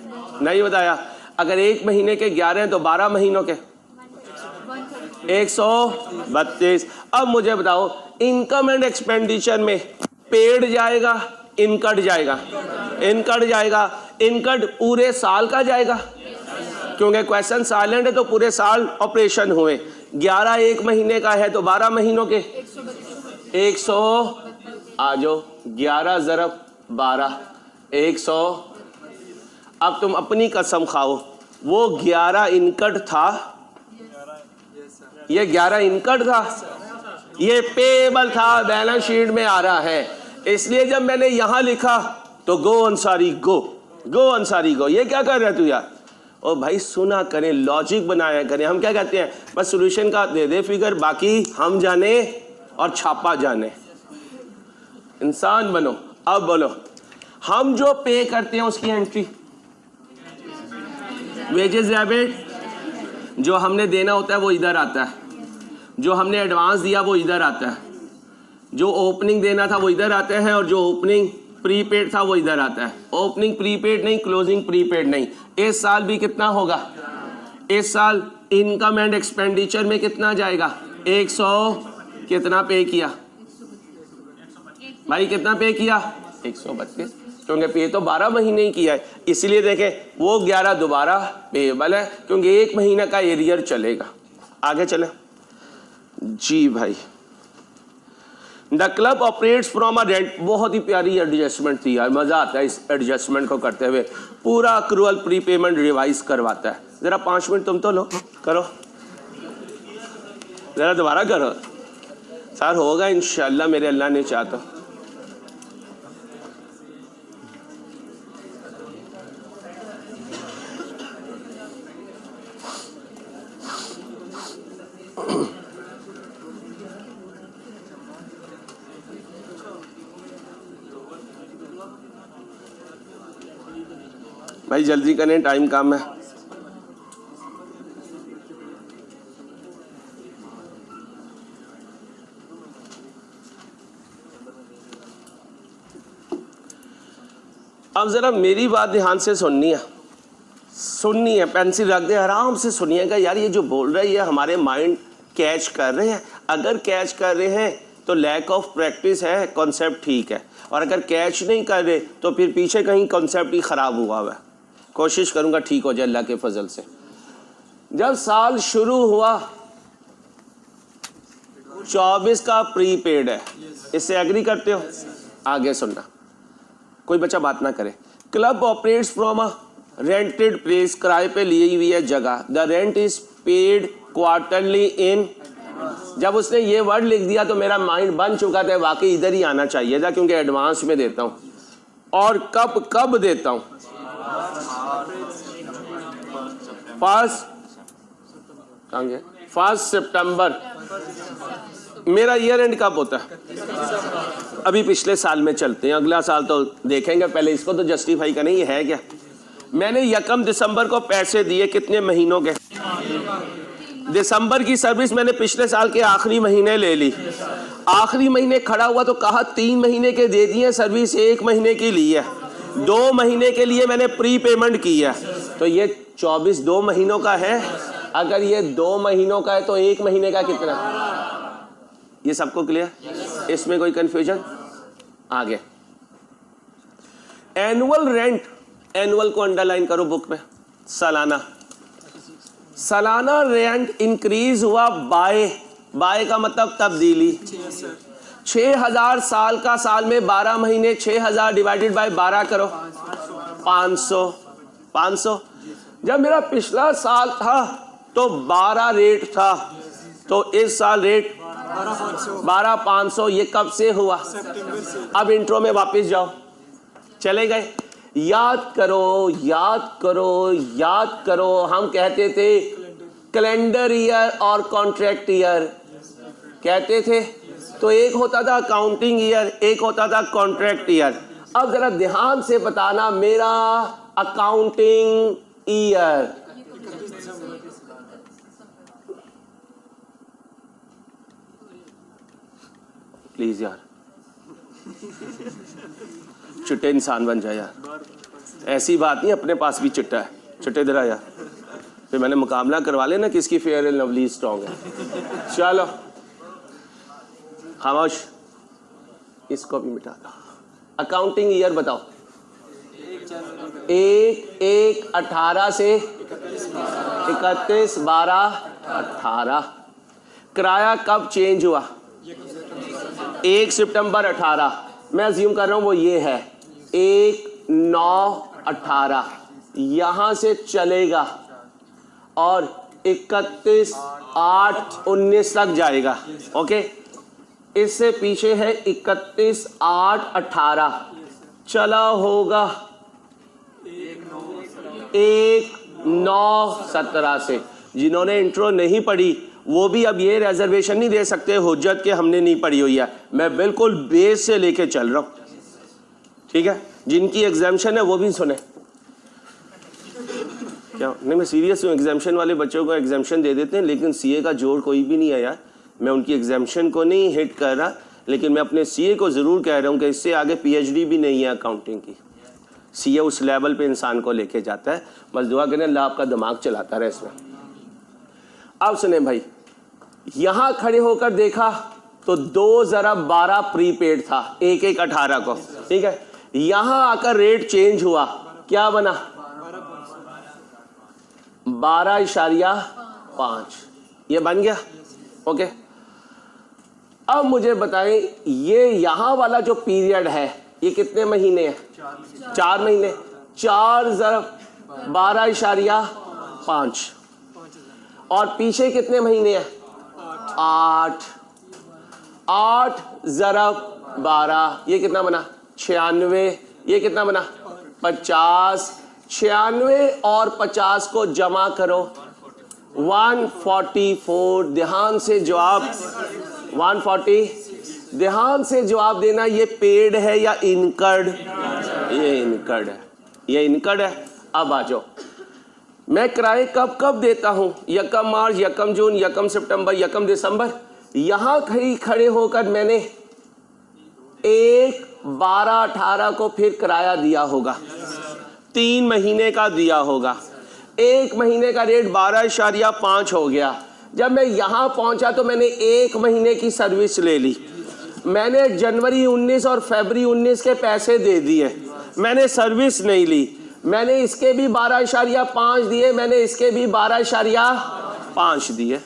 नहीं बताया। अगर 1 महीने के 11 हैं तो 12 महीनों के 132। अब मुझे बताओ इनकम एंड एक्सपेंडिचर में पेड जाएगा, इनकट जाएगा, इनकट जाएगा, इनकट पूरे साल का जाएगा क्योंकि क्वेश्चन साइलेंट है तो पूरे साल ऑपरेशन हुए। 11 एक महीने का है तो 12 महीनों के 100 आ जाओ 11 ज़रब 12 100। अब तुम अपनी कसम खाओ, वो 11 इनकट था, ये 11 इनकट था, ये पेबल था, बैलेंस शीट में आ रहा है। इसलिए जब मैंने यहां लिखा तो गो अंसारी गो, गो अंसारी गो। ये क्या कर रहे तू यार? ओ भाई सुना करें, लॉजिक बनाया करें। हम क्या कहते हैं, बस सॉल्यूशन का दे दे फिगर, बाकी हम जाने और छापा जाने। इंसान बनो। अब बोलो, हम जो पे करते हैं उसकी एंट्री, वेजेस डेबिट, जो हमने देना होता है वो इधर आता है, जो हमने एडवांस दिया वो इधर आता है, जो ओपनिंग देना था वो इधर आता है, और जो ओपनिंग प्रीपेड था वो इधर आता है। ओपनिंग प्रीपेड नहीं, क्लोजिंग प्रीपेड नहीं। इस साल भी कितना होगा? इस साल इनकम एंड एक्सपेंडिचर में कितना जाएगा? 100 कितना पे किया भाई? कितना पे किया? 132, क्योंकि पे तो 12 महीने ही किया है, इसलिए देखें वो 11 दोबारा पेएबल है क्योंकि एक महीने का एरियर चलेगा। आगे चले जी भाई। The club operates from a rent, बहुत ही प्यारी एडजस्टमेंट थी यार, मजा आता है इस एडजस्टमेंट को करते हुए। पूरा अक्रूअल प्रीपेमेंट रिवाइज करवाता है। जरा 5 मिनट तुम तो लो, करो जरा, दोबारा करो सर, होगा इंशाल्लाह मेरे अल्लाह ने चाहा तो। भाई जल्दी करें, टाइम कम है। अब जरा मेरी बात ध्यान से सुननी है, सुननी है, पेंसिल रख दे, आराम से सुनिएगा यार। ये जो बोल रहा है ये हमारे माइंड कैच कर रहे हैं। अगर कैच कर रहे हैं तो लैक ऑफ प्रैक्टिस है, कॉन्सेप्ट ठीक है, और अगर कैच नहीं कर रहे तो फिर पीछे कहीं कॉन्सेप्ट ही खराब हुआ है। कोशिश करूंगा ठीक हो जाए अल्लाह के फजल से। जब साल शुरू हुआ 24 का प्रीपेड है, इससे एग्री करते हो? आगे सुनना, कोई बच्चा बात ना करे। Club operates from a rented place, किराए पे ली हुई है जगह। The rent is paid quarterly in. जब उसने ये वर्ड लिख दिया तो मेरा माइंड बन चुका था, वाकई इधर ही आना चाहिए था क्योंकि एडवांस में देता हूं। और कब कब देता हूं? फर्स्ट सितंबर। मेरा ईयर एंड कब होता है? अभी पिछले साल में चलते हैं, अगला साल तो देखेंगे, पहले इसको तो जस्टिफाई करें ये है क्या। मैंने 1 दिसंबर को पैसे दिए, कितने महीनों के? दिसंबर की सर्विस मैंने पिछले साल के आखिरी महीने ले ली। आखिरी महीने खड़ा हुआ तो कहा 3 महीने के दे दिए, सर्विस 1 महीने की ली है। 2 महीने के लिए मैंने प्री पेमेंट की है, तो ये 24 2 महीनों का है। अगर ये 2 महीनों का है तो 1 महीने का कितना? ये सबको क्लियर? इसमें कोई कंफ्यूजन? आगे एनुअल रेंट, एनुअल को अंडरलाइन करो बुक में। सालाना, सालाना रेंट इंक्रीज हुआ बाय, बाय का मतलब तब्दीली। 6000 साल का, साल में 12 महीने, 6000 डिवाइडेड बाय 12 करो, 500। 500 जब मेरा पिछला साल था तो 12 रेट था, तो इस साल रेट 12,500। ये कब से हुआ? अब इंट्रो में वापस जाओ, चले गए। याद करो, याद करो, याद करो। हम कहते थे कैलेंडर ईयर और कॉन्ट्रैक्ट ईयर कहते थे, तो एक होता था अकाउंटिंग ईयर, एक होता था कॉन्ट्रैक्ट ईयर। अब जरा ध्यान से बताना, मेरा अकाउंटिंग ईयर प्लीज यार, चिट्टे इंसान बन जाए यार। ऐसी बात नहीं, अपने पास भी चिट्टा है, चिट्टे दरा यार। फिर मैंने मुकाबला करवा लेना किसकी फेयर एंड लवली स्ट्रॉन्ग है। चलो खामोश। इसको भी मिटा दो। अकाउंटिंग ईयर बताओ। 1/1/18 से 31/12/18। किराया कब चेंज हुआ? 1 सितंबर 18। मैं अज्यूम कर रहा हूं वो ये है 1/9/18 यहां से चलेगा और 31/8/19 तक जाएगा। ओके, इससे पीछे है 31/8/18 चला होगा 1/9/17 से। जिन्होंने इंट्रो नहीं पढ़ी वो भी अब ये रिजर्वेशन नहीं दे सकते हुज्जत के हमने नहीं पढ़ी हुई है। मैं बिल्कुल बेस से लेके चल रहा हूं, ठीक है। जिनकी एग्जाम्शन है वो भी सुने। क्या नहीं, मैं सीरियस हूँ। एग्जाम्शन वाले बच्चों को एग्जाम्शन दे देते हैं, लेकिन सीए का जोड़ कोई भी नहीं है यार। मैं उनकी एग्जाम्शन को नहीं हिट कर रहा, लेकिन मैं अपने सीए को ज़रूर कह रहा हूँ कि इससे आगे पीएचडी भी नहीं है अकाउंटिंग की। सीए उस लेवल पे इंसान को लेके जाता है। बस दुआ करें अल्लाह आपका दिमाग चलाता रहे इसमें। अब सुने भाई, यहां खड़े होकर देखा तो 2/12 प्रीपेड था 1/1/18 को, ठीक है। यहां आकर रेट चेंज हुआ, क्या बना? 12.5 ये बन गया। ओके, अब मुझे बताएं ये यहां वाला जो पीरियड है ये कितने महीने है? 4 महीने। 4/12.5 और पीछे कितने महीने हैं? 8। 8/12 ये कितना बना? 96। ये कितना बना? 50। 96 और 50 को जमा करो 144। ध्यान से जवाब 140। ध्यान से जवाब देना। ये पेड है या इनकर्ड? ये इनकर्ड है, ये इनकर्ड है। अब आ जाओ, मैं किराए कब कब देता हूं? 1 मार्च, 1 जून, 1 सितंबर, 1 दिसंबर। यहां खड़े होकर मैंने 1/12/18 को फिर किराया दिया होगा, 3 महीने का दिया होगा। 1 महीने का रेट 12.5 हो गया। जब मैं यहां पहुंचा तो मैंने 1 महीने की सर्विस ले ली। मैंने जनवरी 19 और फरवरी 19 के पैसे दे दिए, मैंने सर्विस नहीं ली। मैंने इसके भी 12.5 दिए, मैंने इसके भी 12.5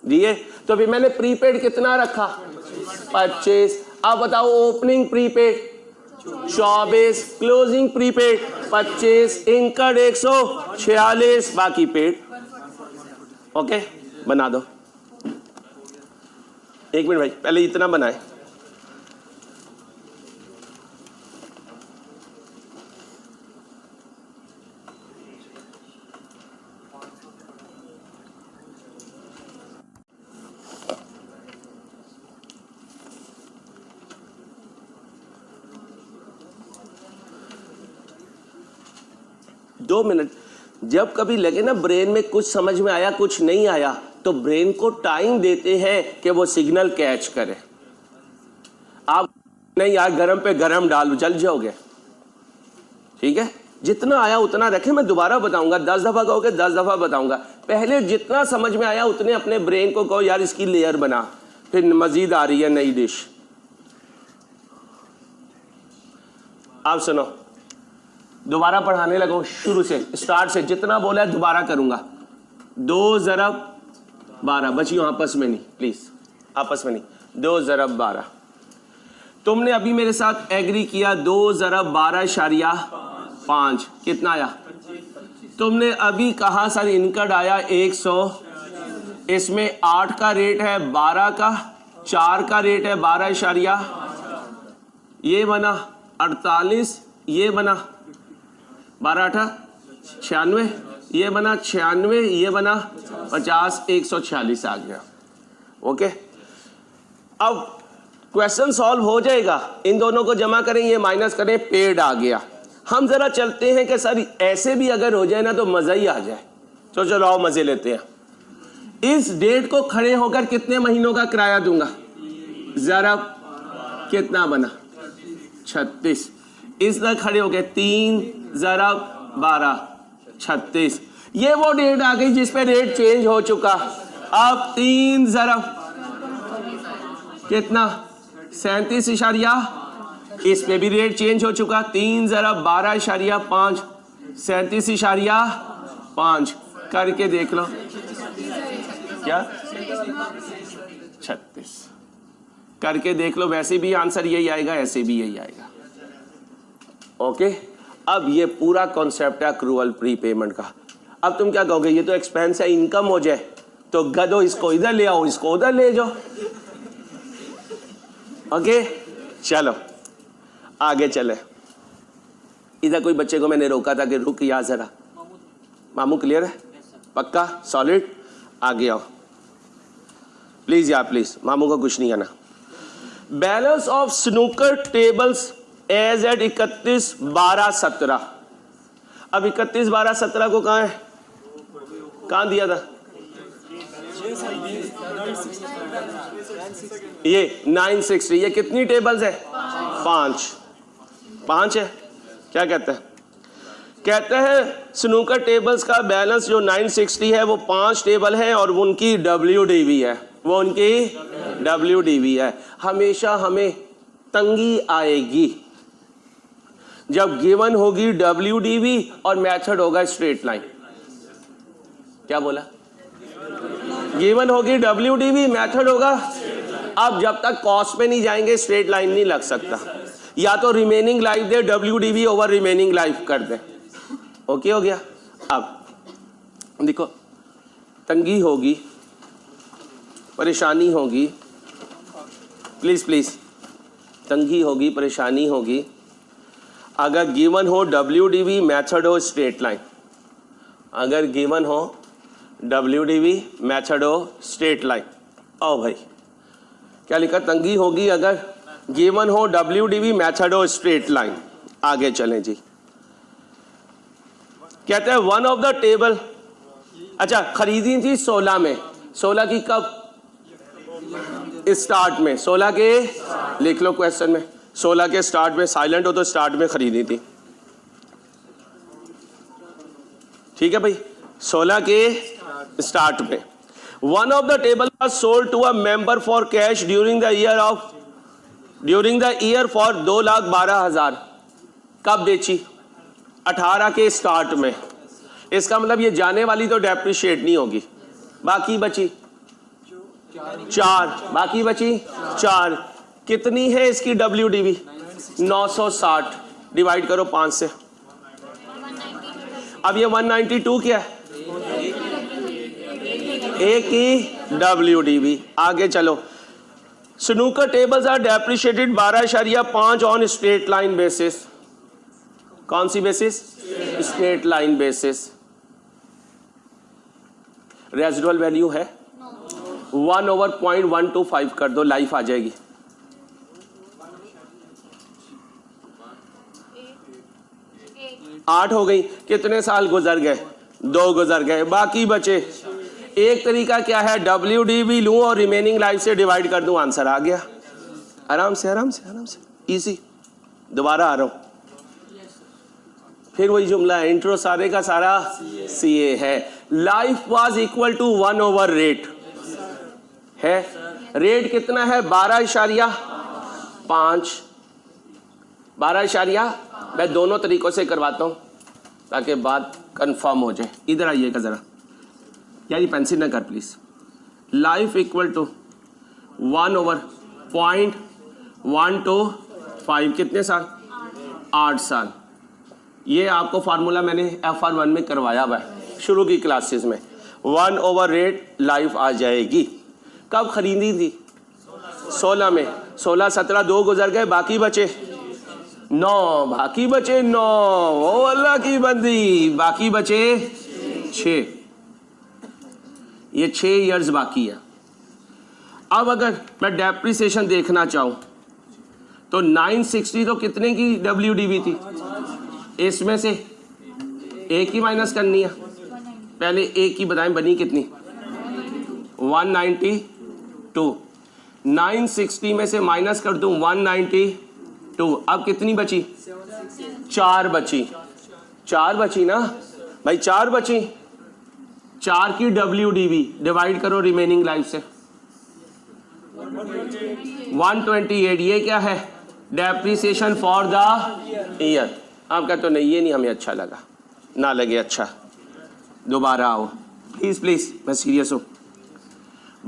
दिए। तो फिर मैंने प्रीपेड कितना रखा? 25। अब बताओ, opening prepaid 24, closing prepaid 25, incurred 146, बाकी पेड। ओके, बना दो। 1 मिनट भाई, पहले इतना बनाए। दो मिनट। जब कभी लगे ना ब्रेन में कुछ समझ में आया कुछ नहीं आया, तो ब्रेन को टाइम देते हैं कि वो सिग्नल कैच करे। आप नहीं यार गरम पे गरम डाल जल जाओगे, ठीक है। जितना आया उतना रखें, मैं दोबारा बताऊंगा। 10 दफा कहोगे 10 दफा बताऊंगा। पहले जितना समझ में आया उतने अपने ब्रेन को कहो यार इसकी लेयर बना, फिर मजीद आ रही है नई डिश। आप सुनो, दोबारा पढ़ाने लगो शुरू से, स्टार्ट से। जितना बोला है दोबारा करूंगा। 2/12 बचियो आपस में नहीं, प्लीज आपस में नहीं। 2/12 तुमने अभी मेरे साथ एग्री किया। 2/12.5 कितना आया? तुमने अभी कहा सर इनकट आया 100। इसमें 8 का रेट है, 12 का, 4 का रेट है 12 ये बना 48, ये बना 12 96, ये बना 96, ये बना 50, 146 आ गया। ओके, अब क्वेश्चन सॉल्व हो जाएगा। इन दोनों को जमा करें, ये माइनस करें, पेड आ गया। हम जरा चलते हैं कि सर ऐसे भी अगर हो जाए ना तो मजा ही आ जाए। तो चलो आओ मजे लेते हैं। इस डेट को खड़े होकर कितने महीनों का किराया दूंगा? जरा कितना बना? 36। इस तरह खड़े हो गए 3/12 36। ये वो डेट आ गई जिस पे रेट चेंज हो चुका। अब 3 कितना 37 इस पे भी रेट चेंज हो चुका, 3 ज़रा 12.5 37.5 करके देख लो क्या 36 करके देख लो, वैसे भी आंसर यही आएगा, ऐसे भी यही आएगा। ओके, अब ये पूरा कॉन्सेप्ट है अक्रूवल प्रीपेमेंट का। अब तुम क्या कहोगे, ये तो एक्सपेंस है, इनकम हो जाए तो गधो इसको इधर ले आओ, इसको उधर ले जाओ। ओके चलो आगे चले। इधर कोई बच्चे को मैंने रोका था कि रुक या जरा, मामू क्लियर है, पक्का सॉलिड, आगे आओ प्लीज यार प्लीज, मामू को कुछ नहीं आना। Balance of snooker tables as at 31/12/17। अब 31/12/17 को कहाँ है, कहाँ दिया था, ये 960। ये कितनी टेबल्स है, 5 है। क्या कहते हैं, कहते हैं स्नूकर टेबल्स का बैलेंस जो 960 है वो 5 टेबल है और उनकी WDV है, वो उनकी WDV है। हमेशा हमें तंगी आएगी जब गिवन होगी WDV और मेथड होगा स्ट्रेट लाइन। क्या बोला, गिवन होगी WDV, मेथड होगा। अब जब तक कॉस्ट पे नहीं जाएंगे स्ट्रेट लाइन नहीं लग सकता, या तो रिमेनिंग लाइफ दे WDV ओवर रिमेनिंग लाइफ कर दे। ओके हो गया। अब देखो तंगी होगी, परेशानी होगी, प्लीज प्लीज, तंगी होगी, परेशानी होगी अगर गिवन हो WDV, मेथड हो स्ट्रेट लाइन। अगर गिवन हो WDV, मेथड हो स्ट्रेट लाइन। आओ भाई, क्या लिखा, तंगी होगी अगर गिवन हो WDV, मेथड हो स्ट्रेट लाइन। आगे चलें जी। कहते हैं वन ऑफ द टेबल, अच्छा खरीदी थी 16 में, 16 की कब, स्टार्ट में, 16 के लिख लो क्वेश्चन में, 16 के स्टार्ट में, साइलेंट हो तो स्टार्ट में खरीदी थी, ठीक है भाई, 16 के स्टार्ट में। One of the table was sold to a member for cash during the year for 2,12,000। कब बेची, 18 के स्टार्ट में। इसका मतलब ये जाने वाली तो डेप्रिशिएट नहीं होगी, बाकी बची 4, बाकी बची 4। कितनी है इसकी WDV, 960, डिवाइड करो 5 से। अब ये 192 क्या है, एक ही WDV। आगे चलो। Snooker tables are depreciated 12.5 on straight line basis. कौन सी basis, straight line basis. Residual value है 1/0.125 कर दो, लाइफ आ जाएगी। आठ हो गई, कितने साल गुजर गए, 2 गुजर गए, बाकी बचे। एक तरीका क्या है, WDV लूं और रिमेनिंग लाइफ से डिवाइड कर दूं, आंसर आ गया। आराम से आराम से आराम से, इजी। दोबारा आ रहा हूं, फिर वही जुमला है, इंट्रो सारे का सारा CA है। Life was equal to 1 over rate है। रेट कितना है, 12.5। 12, मैं दोनों तरीकों से करवाता हूं ताकि बात कंफर्म हो जाए। इधर आइएगा जरा, यार ये पेंसिल ना कर प्लीज। लाइफ इक्वल टू 1/0.125, कितने साल, 8 साल। ये आपको फार्मूला मैंने FR1 में करवाया हुआ है शुरू की क्लासेस में। 1 ओवर रेट लाइफ आ जाएगी। कब खरीदी थी, 16 में। 16, 17, 2 गुजर गए, बाकी बचे 9, बाकी बचे 9। ओ अल्लाह की बंदी, बाकी बचे 6। ये 6 इयर्स बाकी है। अब अगर मैं डेप्रिसिएशन देखना चाहूं तो 960 तो कितने की WDV थी, इसमें से एक ही माइनस करनी है। पहले एक की बताएं बनी कितनी, 192। 960 में से माइनस कर दूं 192, अब कितनी बची, 4 बची। 4 बची ना भाई, 4 बची। 4 की WDV डिवाइड करो रिमेनिंग लाइफ से, 128। ये क्या है? Depreciation for the year. आपका तो नहीं, ये नहीं हमें अच्छा लगा, ना लगे अच्छा, दोबारा आओ प्लीज प्लीज, मैं सीरियस हूँ।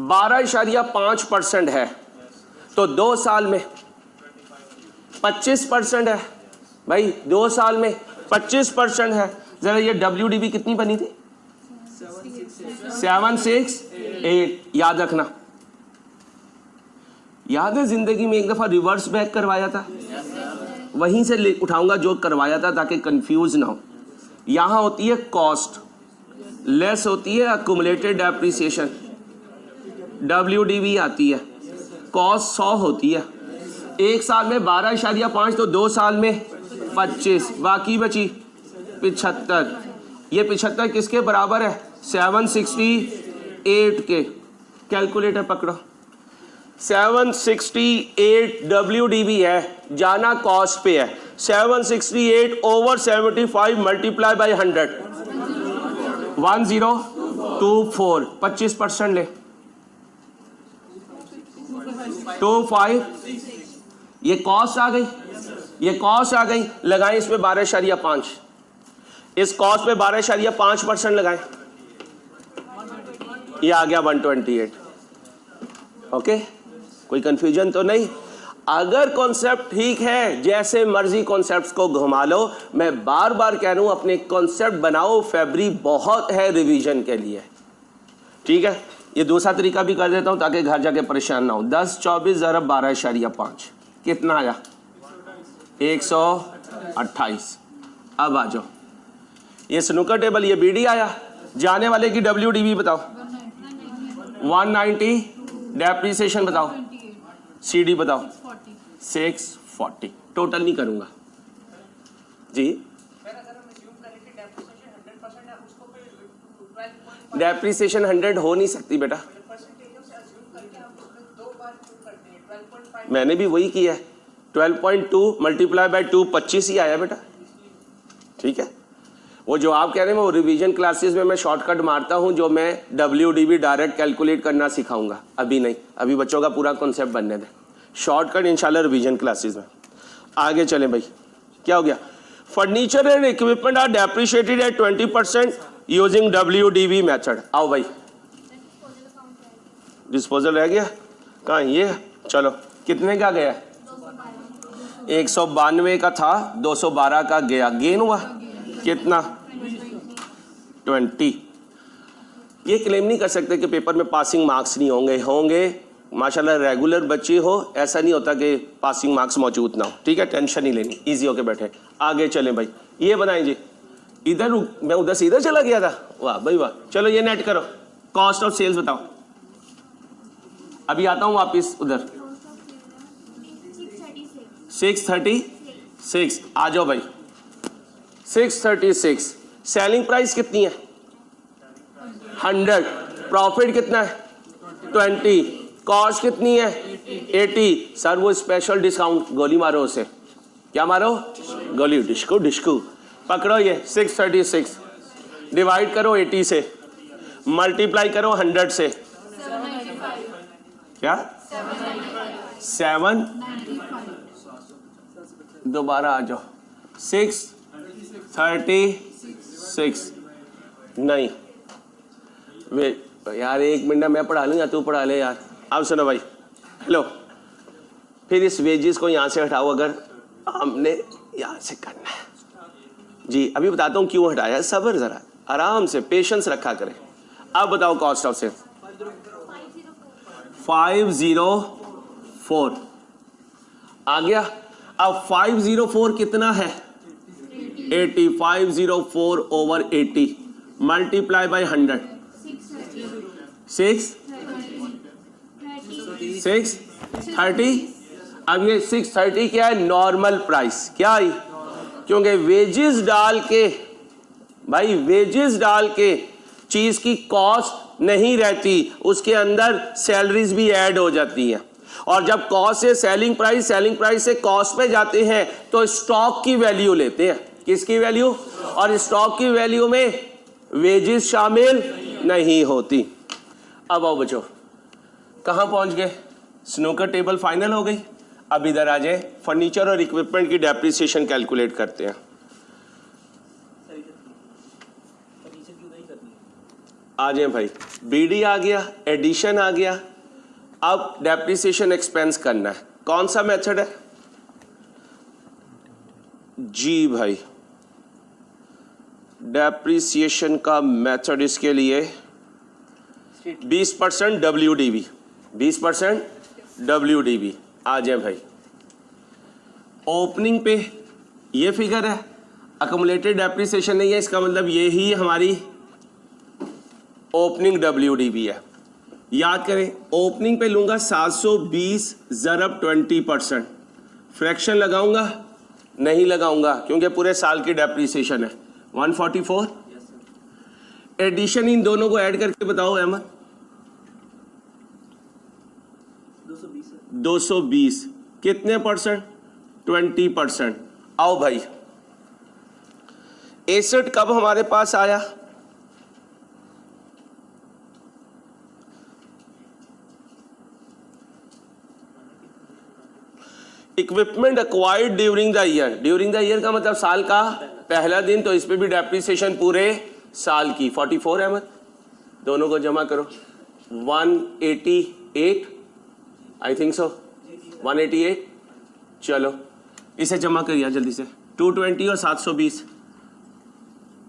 12.5% है तो 2 साल में 25% है भाई, 2 साल में 25% है। जरा ये WDB कितनी बनी थी? 768। याद रखना, याद है जिंदगी में एक दफा रिवर्स बैक करवाया था, वहीं से उठाऊंगा जो करवाया था ताकि कंफ्यूज ना हो। यहां होती है कॉस्ट, लेस होती है अक्यूमुलेटेड डेप्रिसिएशन, WDB आती है, कॉस्ट 100 होती है। 1 साल में 12.5 तो 2 साल में 25, बाकी बची 75। ये 75 किसके बराबर है? 768 के। कैलकुलेटर पकड़ो, 768 WDB है, जाना कॉस्ट पे है। 768 ओवर 75 मल्टीप्लाई बाई 100, 1024। 25% ले, 25। ये कॉस्ट आ गई, ये कॉस्ट आ गई, लगाएं इसमें 12.5। इस कॉस्ट पे 12.5% लगाएं, ये आ गया 128। ओके, कोई कंफ्यूजन तो नहीं? अगर कॉन्सेप्ट ठीक है, जैसे मर्जी कॉन्सेप्ट्स को घुमा लो। मैं बार बार कह रहा हूं अपने कॉन्सेप्ट बनाओ, फैब्री बहुत है रिवीजन के लिए, ठीक है। ये दूसरा तरीका भी कर देता हूं ताकि घर जाके परेशान ना हो। 10 24 ज़रब 12.5 कितना आया? 128। अब आ जाओ, ये स्नूकर टेबल, ये BD आया, जाने वाले की WDB बताओ, 190। डेप्रिसिएशन बताओ, CD बताओ, 640। टोटल नहीं करूंगा जी। डेप्रिसिएशन 100 हो नहीं सकती बेटा, मैंने भी वही किया है। 12.2 मल्टीप्लाई बाई 2 25 ही आया बेटा, ठीक है। वो जो आप कह रहे हैं वो रिवीजन क्लासेस में मैं शॉर्टकट मारता हूं, जो मैं WDB डायरेक्ट कैलकुलेट करना सिखाऊंगा, अभी नहीं, अभी बच्चों का पूरा कॉन्सेप्ट बनने दें। शॉर्टकट इंशाल्लाह रिवीजन क्लासेस में। आगे चलें भाई, क्या हो गया? Furniture and equipment are depreciated at 20% using WDB method. आओ भाई, डिस्पोजल रह गया कहाँ? ये चलो, कितने का गया? 192 का था, 212 का गया, गेन हुआ कितना? 20। ये क्लेम नहीं कर सकते कि पेपर में पासिंग मार्क्स नहीं होंगे, होंगे। माशाल्लाह रेगुलर बच्चे हो, ऐसा नहीं होता कि पासिंग मार्क्स मौजूद ना हो, ठीक है। टेंशन नहीं लेनी, इजी होके बैठे। आगे चलें भाई, ये बनाएं जी। इधर मैं उधर से इधर चला गया था, वाह भाई वाह। चलो ये नेट करो, कॉस्ट ऑफ सेल्स बताओ। अभी आता हूँ वापिस उधर। 636। आ जाओ भाई, 636। सेलिंग प्राइस कितनी है? 100। प्रॉफिट कितना है? 20। कॉस्ट कितनी है? 80। सर वो स्पेशल डिस्काउंट, गोली मारो उसे। क्या मारो? गोली, डिस्को डिस्को। पकड़ो ये 636, डिवाइड करो 80 से, मल्टीप्लाई करो 100 से। क्या? 7। दोबारा आ जाओ, 636। नहीं वे यार, 1 मिनट मैं पढ़ा लूँ या तू पढ़ा ले यार। अब सुनो भाई, हेलो, फिर इस वेजेस को यहाँ से हटाओ, अगर हमने यहाँ से करना है जी। अभी बताता हूँ क्यों हटाया, सब्र जरा, आराम से पेशेंस रखा करें। अब बताओ कॉस्ट ऑफ सेल 504 आ गया। अब 504 कितना है? 80। 504 ओवर 80 मल्टीप्लाई बाई 100, 630। अब ये 630 क्या है? Normal price. क्या आई? क्योंकि वेजेस डाल के भाई, वेजेस डाल के चीज की कॉस्ट नहीं रहती, उसके अंदर सैलरीज भी ऐड हो जाती हैं। और जब कॉस्ट से सेलिंग प्राइस, सेलिंग प्राइस से कॉस्ट पे जाते हैं तो स्टॉक की वैल्यू लेते हैं। किसकी वैल्यू? और स्टॉक की वैल्यू में वेजेस शामिल नहीं होती। अब आओ बच्चों, कहां पहुंच गए? स्नूकर टेबल फाइनल हो गई। अब इधर आ जाए, फर्नीचर और इक्विपमेंट की डेप्रिसिएशन कैलकुलेट करते हैं। आ जाए भाई, बीडी आ गया, एडिशन आ गया, अब डेप्रिसिएशन एक्सपेंस करना है। कौन सा मेथड है? जी भाई, डेप्रिसिएशन का मेथड इसके लिए 20% WDV, 20% WDV। आ जाए भाई, ओपनिंग पे ये फिगर है, अक्यूमुलेटेड डेप्रिसिएशन नहीं है, इसका मतलब ये ही हमारी ओपनिंग WDV है। याद करें, ओपनिंग पे लूंगा 720 ज़रब 20%, फ्रैक्शन लगाऊंगा नहीं लगाऊंगा क्योंकि पूरे साल की डेप्रिसिएशन है 144। एडिशन इन दोनों को ऐड करके बताओ अहमद। 220 कितने परसेंट? 20%। आओ भाई, एसेट कब हमारे पास आया? Equipment acquired during the year. During the year का मतलब साल का पहला दिन, तो इस पे भी डेप्रिसिएशन पूरे साल की 44 अहमद। दोनों को जमा करो, 188 आई थिंक सो, 188। चलो इसे जमा करिए जल्दी से, 220 और 720,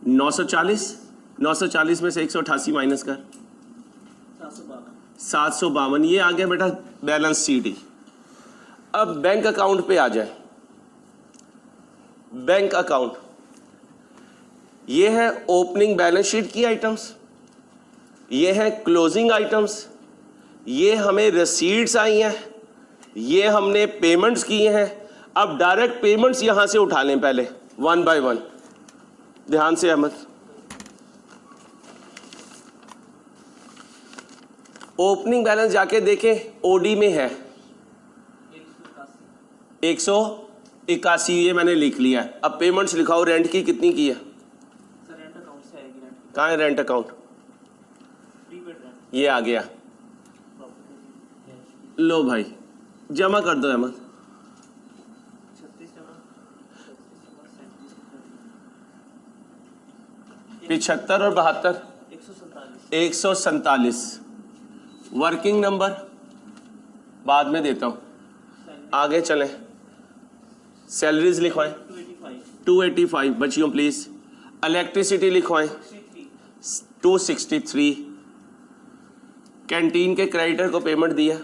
940। 940 में से 188 माइनस कर, 752। ये आ गया बेटा बैलेंस CD। अब बैंक अकाउंट पे आ जाए। बैंक अकाउंट, ये है ओपनिंग बैलेंस शीट की आइटम्स, ये है क्लोजिंग आइटम्स, ये हमें रसीट्स आई हैं, ये हमने पेमेंट्स किए हैं। अब डायरेक्ट पेमेंट्स यहां से उठा लें पहले, 1 बाय 1। ध्यान से अहमद, ओपनिंग बैलेंस जाके देखें, OD में है 181, ये मैंने लिख लिया है। अब पेमेंट्स लिखाओ, रेंट की कितनी की है? रेंट अकाउंट से आएगी रेंट। कहाँ है रेंट अकाउंट? ये आ गया। लो भाई जमा कर दो अहमद। 75 और 72 147। वर्किंग नंबर बाद में देता हूं, आगे चलें। सैलरीज लिखवाएं 285 बच्चियों प्लीज। इलेक्ट्रिसिटी लिखवाएं 263। कैंटीन के क्रेडिटर को पेमेंट दिया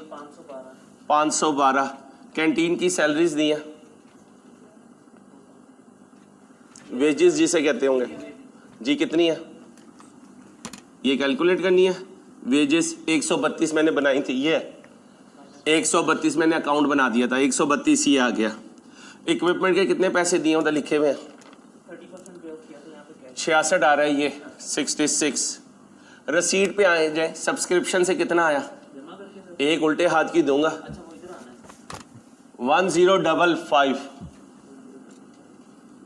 512। कैंटीन की सैलरीज दी है, वेजेस जिसे कहते होंगे जी, कितनी है ये कैलकुलेट करनी है। वेजेस 132 मैंने बनाई थी, ये 132 मैंने अकाउंट बना दिया था, 132 ये आ गया। इक्विपमेंट के कितने पैसे दिए होते लिखे हुए हैं? 66 आ रहा है, ये 66। रसीद पे आए जाए, सब्सक्रिप्शन से कितना आया? एक उल्टे हाथ की दूंगा 1055।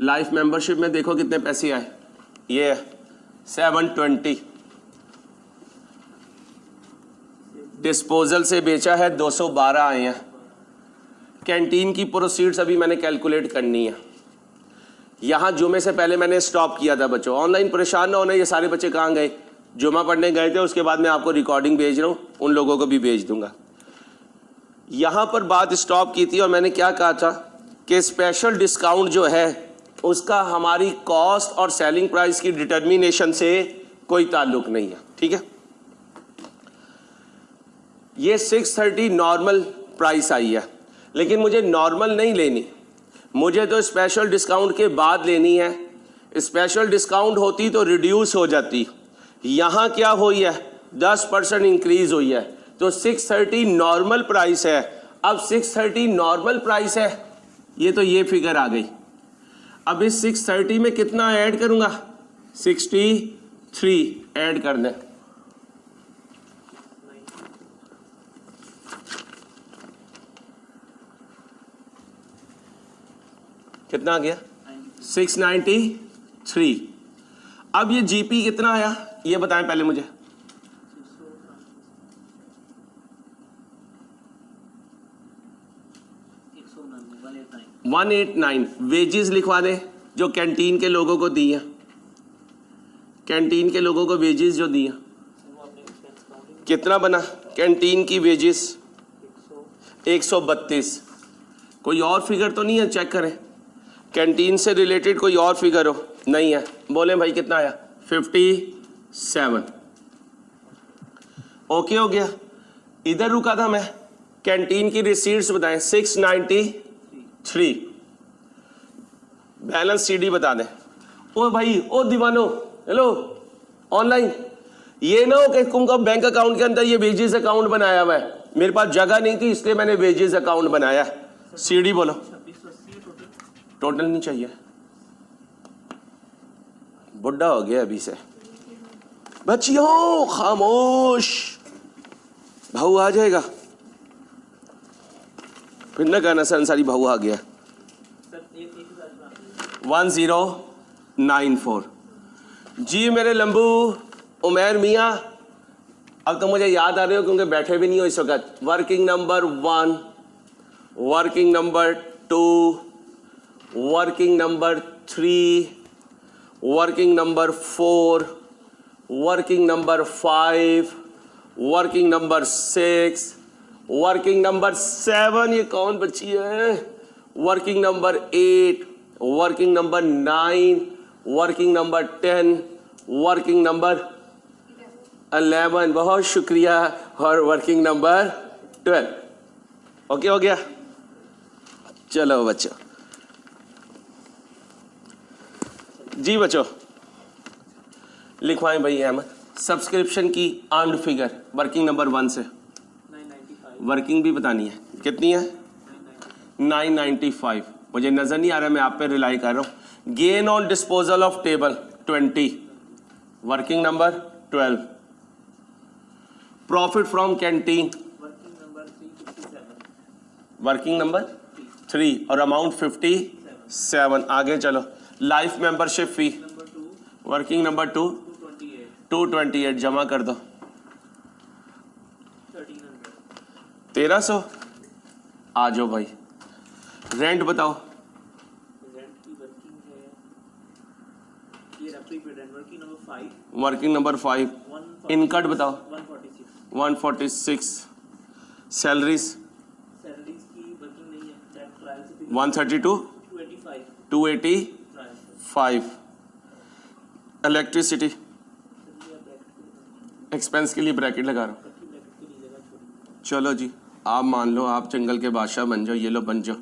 लाइफ मेंबरशिप में देखो कितने पैसे आए, ये 720। डिस्पोजल से बेचा है 212 आए हैं। कैंटीन की प्रोसीड्स अभी मैंने कैलकुलेट करनी है। यहाँ जुमे से पहले मैंने स्टॉप किया था बच्चों, ऑनलाइन परेशान ना होने। ये सारे बच्चे कहाँ गए? जुमा पढ़ने गए थे, उसके बाद मैं आपको रिकॉर्डिंग भेज रहा हूँ, उन लोगों को भी भेज दूंगा। यहाँ पर बात स्टॉप की थी और मैंने क्या कहा था कि स्पेशल डिस्काउंट जो है उसका हमारी कॉस्ट और सेलिंग प्राइस की डिटर्मिनेशन से कोई ताल्लुक नहीं है, ठीक है। ये 630 नॉर्मल प्राइस आई है, लेकिन मुझे नॉर्मल नहीं लेनी, मुझे तो स्पेशल डिस्काउंट के बाद लेनी है। स्पेशल डिस्काउंट होती तो रिड्यूस हो जाती, यहाँ क्या हुई है 10% इंक्रीज हुई है, तो 630 नॉर्मल प्राइस है। अब 630 नॉर्मल प्राइस है, ये तो ये फिगर आ गई। अब इस 630 में कितना ऐड करूंगा? 63 ऐड कर दें। कितना आ गया? 693। अब ये जीपी कितना आया ये बताएं पहले मुझे। 189 वेजेस लिखवा दे जो कैंटीन के लोगों को दी हैं, कैंटीन के लोगों को वेजेस जो दी हैं। वो आपने एक्सपेंस काउंटिंग कितना बना कैंटीन की वेजेस? 132। कोई और फिगर तो नहीं है? चेक करें कैंटीन से रिलेटेड कोई और फिगर हो। नहीं है। बोले भाई कितना आया? 57। ओके हो गया। इधर रुका था मैं। कैंटीन की रिसीट्स बताएं 693। बैलेंस सीडी बता दें। ओ भाई ओ दीवानो, हेलो ऑनलाइन, ये ना हो कि तुमको बैंक अकाउंट के अंदर ये वेजेस अकाउंट बनाया हुआ है। मेरे पास जगह नहीं थी इसलिए मैंने वेजेस अकाउंट बनाया। सीडी बोलो। 2680 टोटल। टोटल नहीं चाहिए, बुढ़ा हो गया अभी से। बच्चियों खामोश, भाऊ आ जाएगा फिर न कहना सर अंसारी भाऊ आ गया। सर एक 1094 जी मेरे लंबू उमैर मियाँ। अब तो मुझे याद आ रहे हो क्योंकि बैठे भी नहीं हो इस वक्त। Working number 1, working number 2, working number 3, working number 4, working number 5, working number 6, working number 7, ये कौन बच्ची है? Working number 8, working number 9, working number 10, working number 11, बहुत शुक्रिया, और वर्किंग नंबर 12। ओके हो गया। चलो बच्चों, जी बच्चों लिखवाएं भाई अहमद। सब्सक्रिप्शन की अर्नड फिगर वर्किंग नंबर 1 से 995 वर्किंग भी बतानी है। कितनी है? 995। मुझे नजर नहीं आ रहा, मैं आप पे रिलाई कर रहा हूं। Gain on disposal of table 20, working number 12। Profit from canteen working number 357 working number 3 और अमाउंट 57। आगे चलो। Life membership fee number 2 working number 2 228 जमा कर दो। 1300 आ जाओ भाई। रेंट बताओ। रेंट की वर्किंग है ये रेफरी पे rent working number 5 working number 5। इनकट बताओ 146 146। सैलरीज सैलरीज की वर्किंग नहीं है दैट ट्रायल से 132 285 285। इलेक्ट्रिसिटी एक्सपेंस के लिए ब्रैकेट लगा रहा हूँ। चलो जी आप मान लो आप जंगल के बादशाह बन जाओ, ये लो बन जाओ।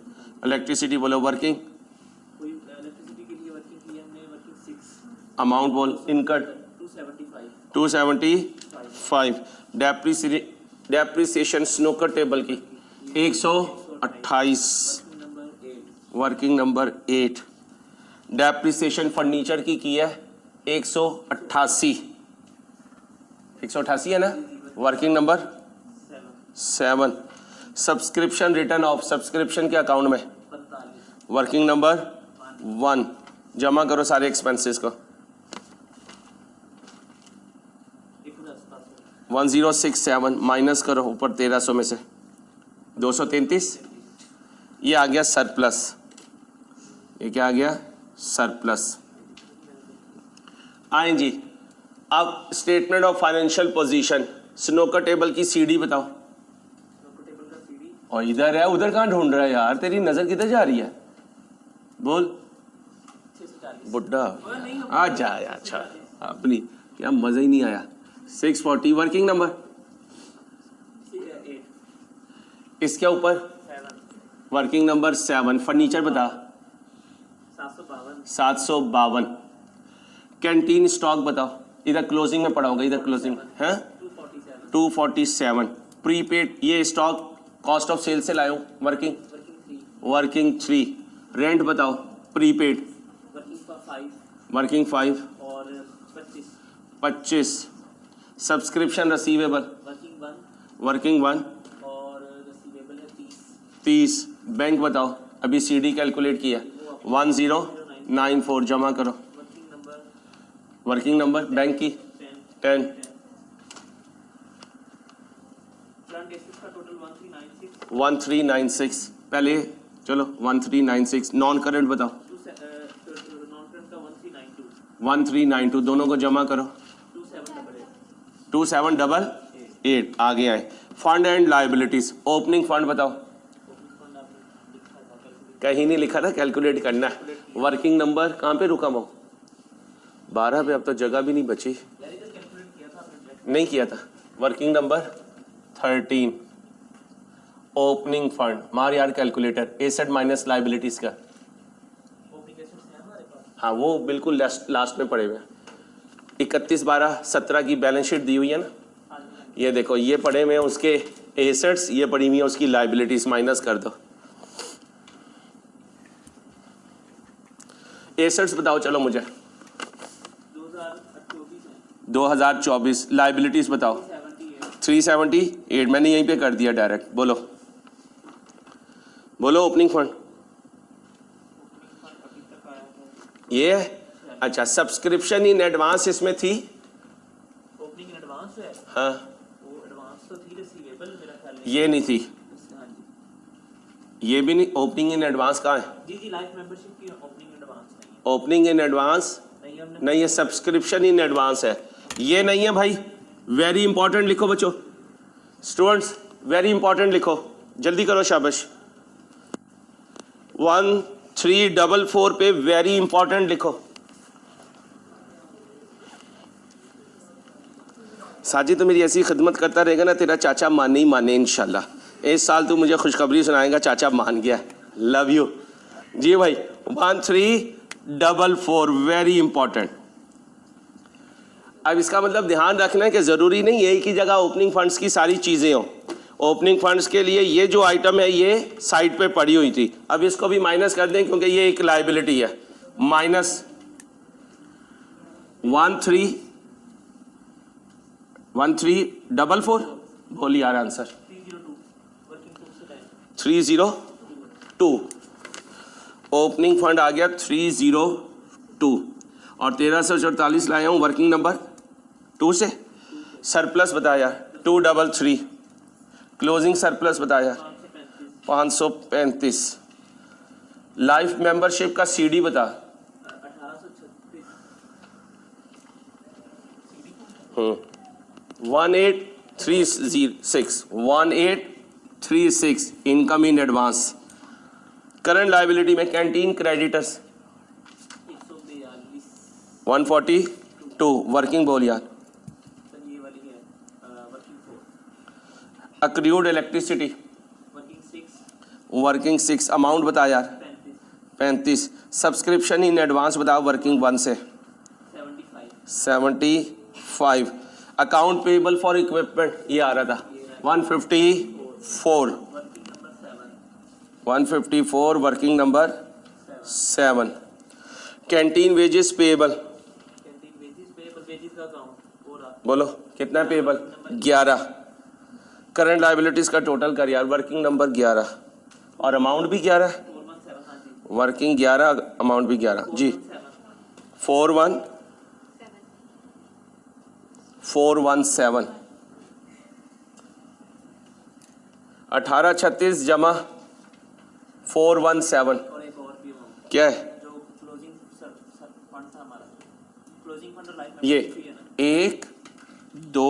इलेक्ट्रिसिटी बोलो। वर्किंग कोई इलेक्ट्रिसिटी के लिए वर्किंग की हमने वर्किंग 6 अमाउंट बोल। इनकट 275। डेप्रिसिएशन स्नूकर टेबल की 128 वर्किंग नंबर 8। डेप्रिसिएशन फर्नीचर की है 188 188 है ना, working number 7। Subscription return of subscription के अकाउंट में 45 वर्किंग नंबर 1 जमा करो सारे एक्सपेंसेस को। 1067 माइनस करो ऊपर 1300 में से 233। ये आ गया सरप्लस। ये क्या आ गया? सरप्लस। आए जी अब statement of financial position snooker table की सीडी बताओ। टेबल का सीडी और इधर है, उधर कहाँ ढूंढ रहा है यार? तेरी नजर किधर जा रही है? बोल 640 बुड्ढा। आ जा यार, अच्छा अपनी क्या मजा ही नहीं आया। 640 वर्किंग नंबर 8 इसके ऊपर 7 वर्किंग नंबर 7। फर्नीचर बता 752 752। कैंटीन स्टॉक बताओ। इधर क्लोजिंग में पढ़ाऊंगा, इधर क्लोजिंग है 247 247। प्रीपेड ये स्टॉक कॉस्ट ऑफ सेल से लाया हूँ। Working working 3 3। रेंट बताओ। प्रीपेड वर्किंग का 5 वर्किंग 5 और 25। सब्सक्रिप्शन रिसीवेबल वर्किंग 1 वर्किंग 1 और रिसीवेबल है 30। बैंक बताओ। अभी सीडी कैलकुलेट किया 1094 जमा करो। वर्किंग नंबर बैंक की 10। करंट एसेट्स का टोटल 1396 1396 पहले चलो 1396। नॉन करंट बताओ। नॉन करंट का 1392 1392 दोनों को जमा करो। 2788 2788 आगे आए। Fund and liabilities opening fund बताओ। ओपनिंग फंड आपने लिखा था कैलकुलेट कहीं नहीं लिखा था, कैलकुलेट करना है। वर्किंग नंबर कहाँ पे रुका मैं? 12 पे। अब तो जगह भी नहीं बची। यार इधर कैलकुलेट किया था आपने नहीं किया था। Working number 13 opening fund. मार यार कैलकुलेटर। एसेट माइनस लाइबिलिटीज का। ओपनिंग एसेट्स है हमारे पास। हाँ वो बिल्कुल लास्ट में पड़े हुए हैं। 31/12/17 की बैलेंस शीट दी हुई है ना, हाँ जी ये देखो, ये पड़े हुए हैं उसके एसेट्स, ये पड़ी हुई है उसकी लाइबिलिटीज। माइनस कर दो। एसेट्स बताओ चलो मुझे। 2024। लाइबिलिटीज बताओ। 378। मैंने यहीं पे कर दिया डायरेक्ट। बोलो बोलो। ओपनिंग फंड अभी तक आया है ये है। अच्छा, सब्सक्रिप्शन इन एडवांस इसमें थी। ओपनिंग इन एडवांस है। हाँ वो एडवांस तो थी रिसीवेबल मेरा ख्याल में। ये नहीं थी, हाँ जी ये भी नहीं। ओपनिंग इन एडवांस कहाँ है? जी लाइफ मेंबरशिप की ओपनिंग एडवांस नहीं है। ओपनिंग इन एडवांस नहीं हमने नहीं, ये सब्सक्रिप्शन इन एडवांस है। ये नहीं है भाई। वेरी इंपॉर्टेंट लिखो बच्चों, स्टूडेंट्स वेरी इंपॉर्टेंट लिखो, जल्दी करो शाबाश। 1344 पे वेरी इंपॉर्टेंट लिखो। साजिद तो मेरी ऐसी खिदमत करता रहेगा ना, तेरा चाचा माने ही माने इंशाल्लाह। इस साल तू मुझे खुशखबरी सुनाएगा, चाचा मान गया। लव यू जी भाई। 1344 वेरी इंपॉर्टेंट। अब इसका मतलब ध्यान रखना है कि ज़रूरी नहीं एक ही जगह ओपनिंग फंड्स की सारी चीज़ें हों। ओपनिंग फंड्स के लिए ये जो आइटम है ये साइड पे पड़ी हुई थी, अब इसको भी माइनस कर दें क्योंकि ये एक लाइबिलिटी है। माइनस 1344। बोल यार आंसर। 302 वर्किंग टू से लाइन 302। ओपनिंग फंड आ गया 302 और 1344 लाया हूँ वर्किंग नंबर 2 से। सरप्लस बताया 233। क्लोजिंग सरप्लस बताया 535। लाइफ मेंबरशिप का सीडी बता। 1836 income in advance. Current liability में कैंटीन क्रेडिटर्स 142। वर्किंग बोल यार। ये वाली है working 4 accrued electricity working 6 amount बता यार 35 सब्सक्रिप्शन इन एडवांस बताओ वर्किंग 1 से 75। अकाउंट पेबल फॉर इक्विपमेंट ये आ रहा था 154। 154 working number 7। Canteen wages payable canteen wages का अकाउंट हो रहा बोलो कितना पेबल 11। करंट लाइबिलिटीज का टोटल कर यार। वर्किंग नंबर 11 और अमाउंट भी 11। 417 हाँ जी वर्किंग 11 अमाउंट भी 11 जी। 417 1836 जमा 417 और एक और भी अमाउंट क्या है जो क्लोजिंग फंड था हमारा क्लोजिंग फंड लाइफ में ये 1 2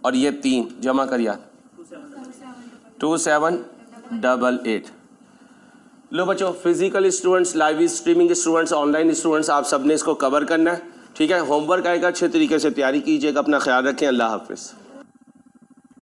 और ये 3 जमा कर यार 2788। लो बच्चों, physical students, live streaming students, online students, आप सबने इसको कवर करना है। ठीक है, होमवर्क आएगा, अच्छे तरीके से तैयारी कीजिएगा। अपना ख्याल रखें। अल्लाह हाफिज़।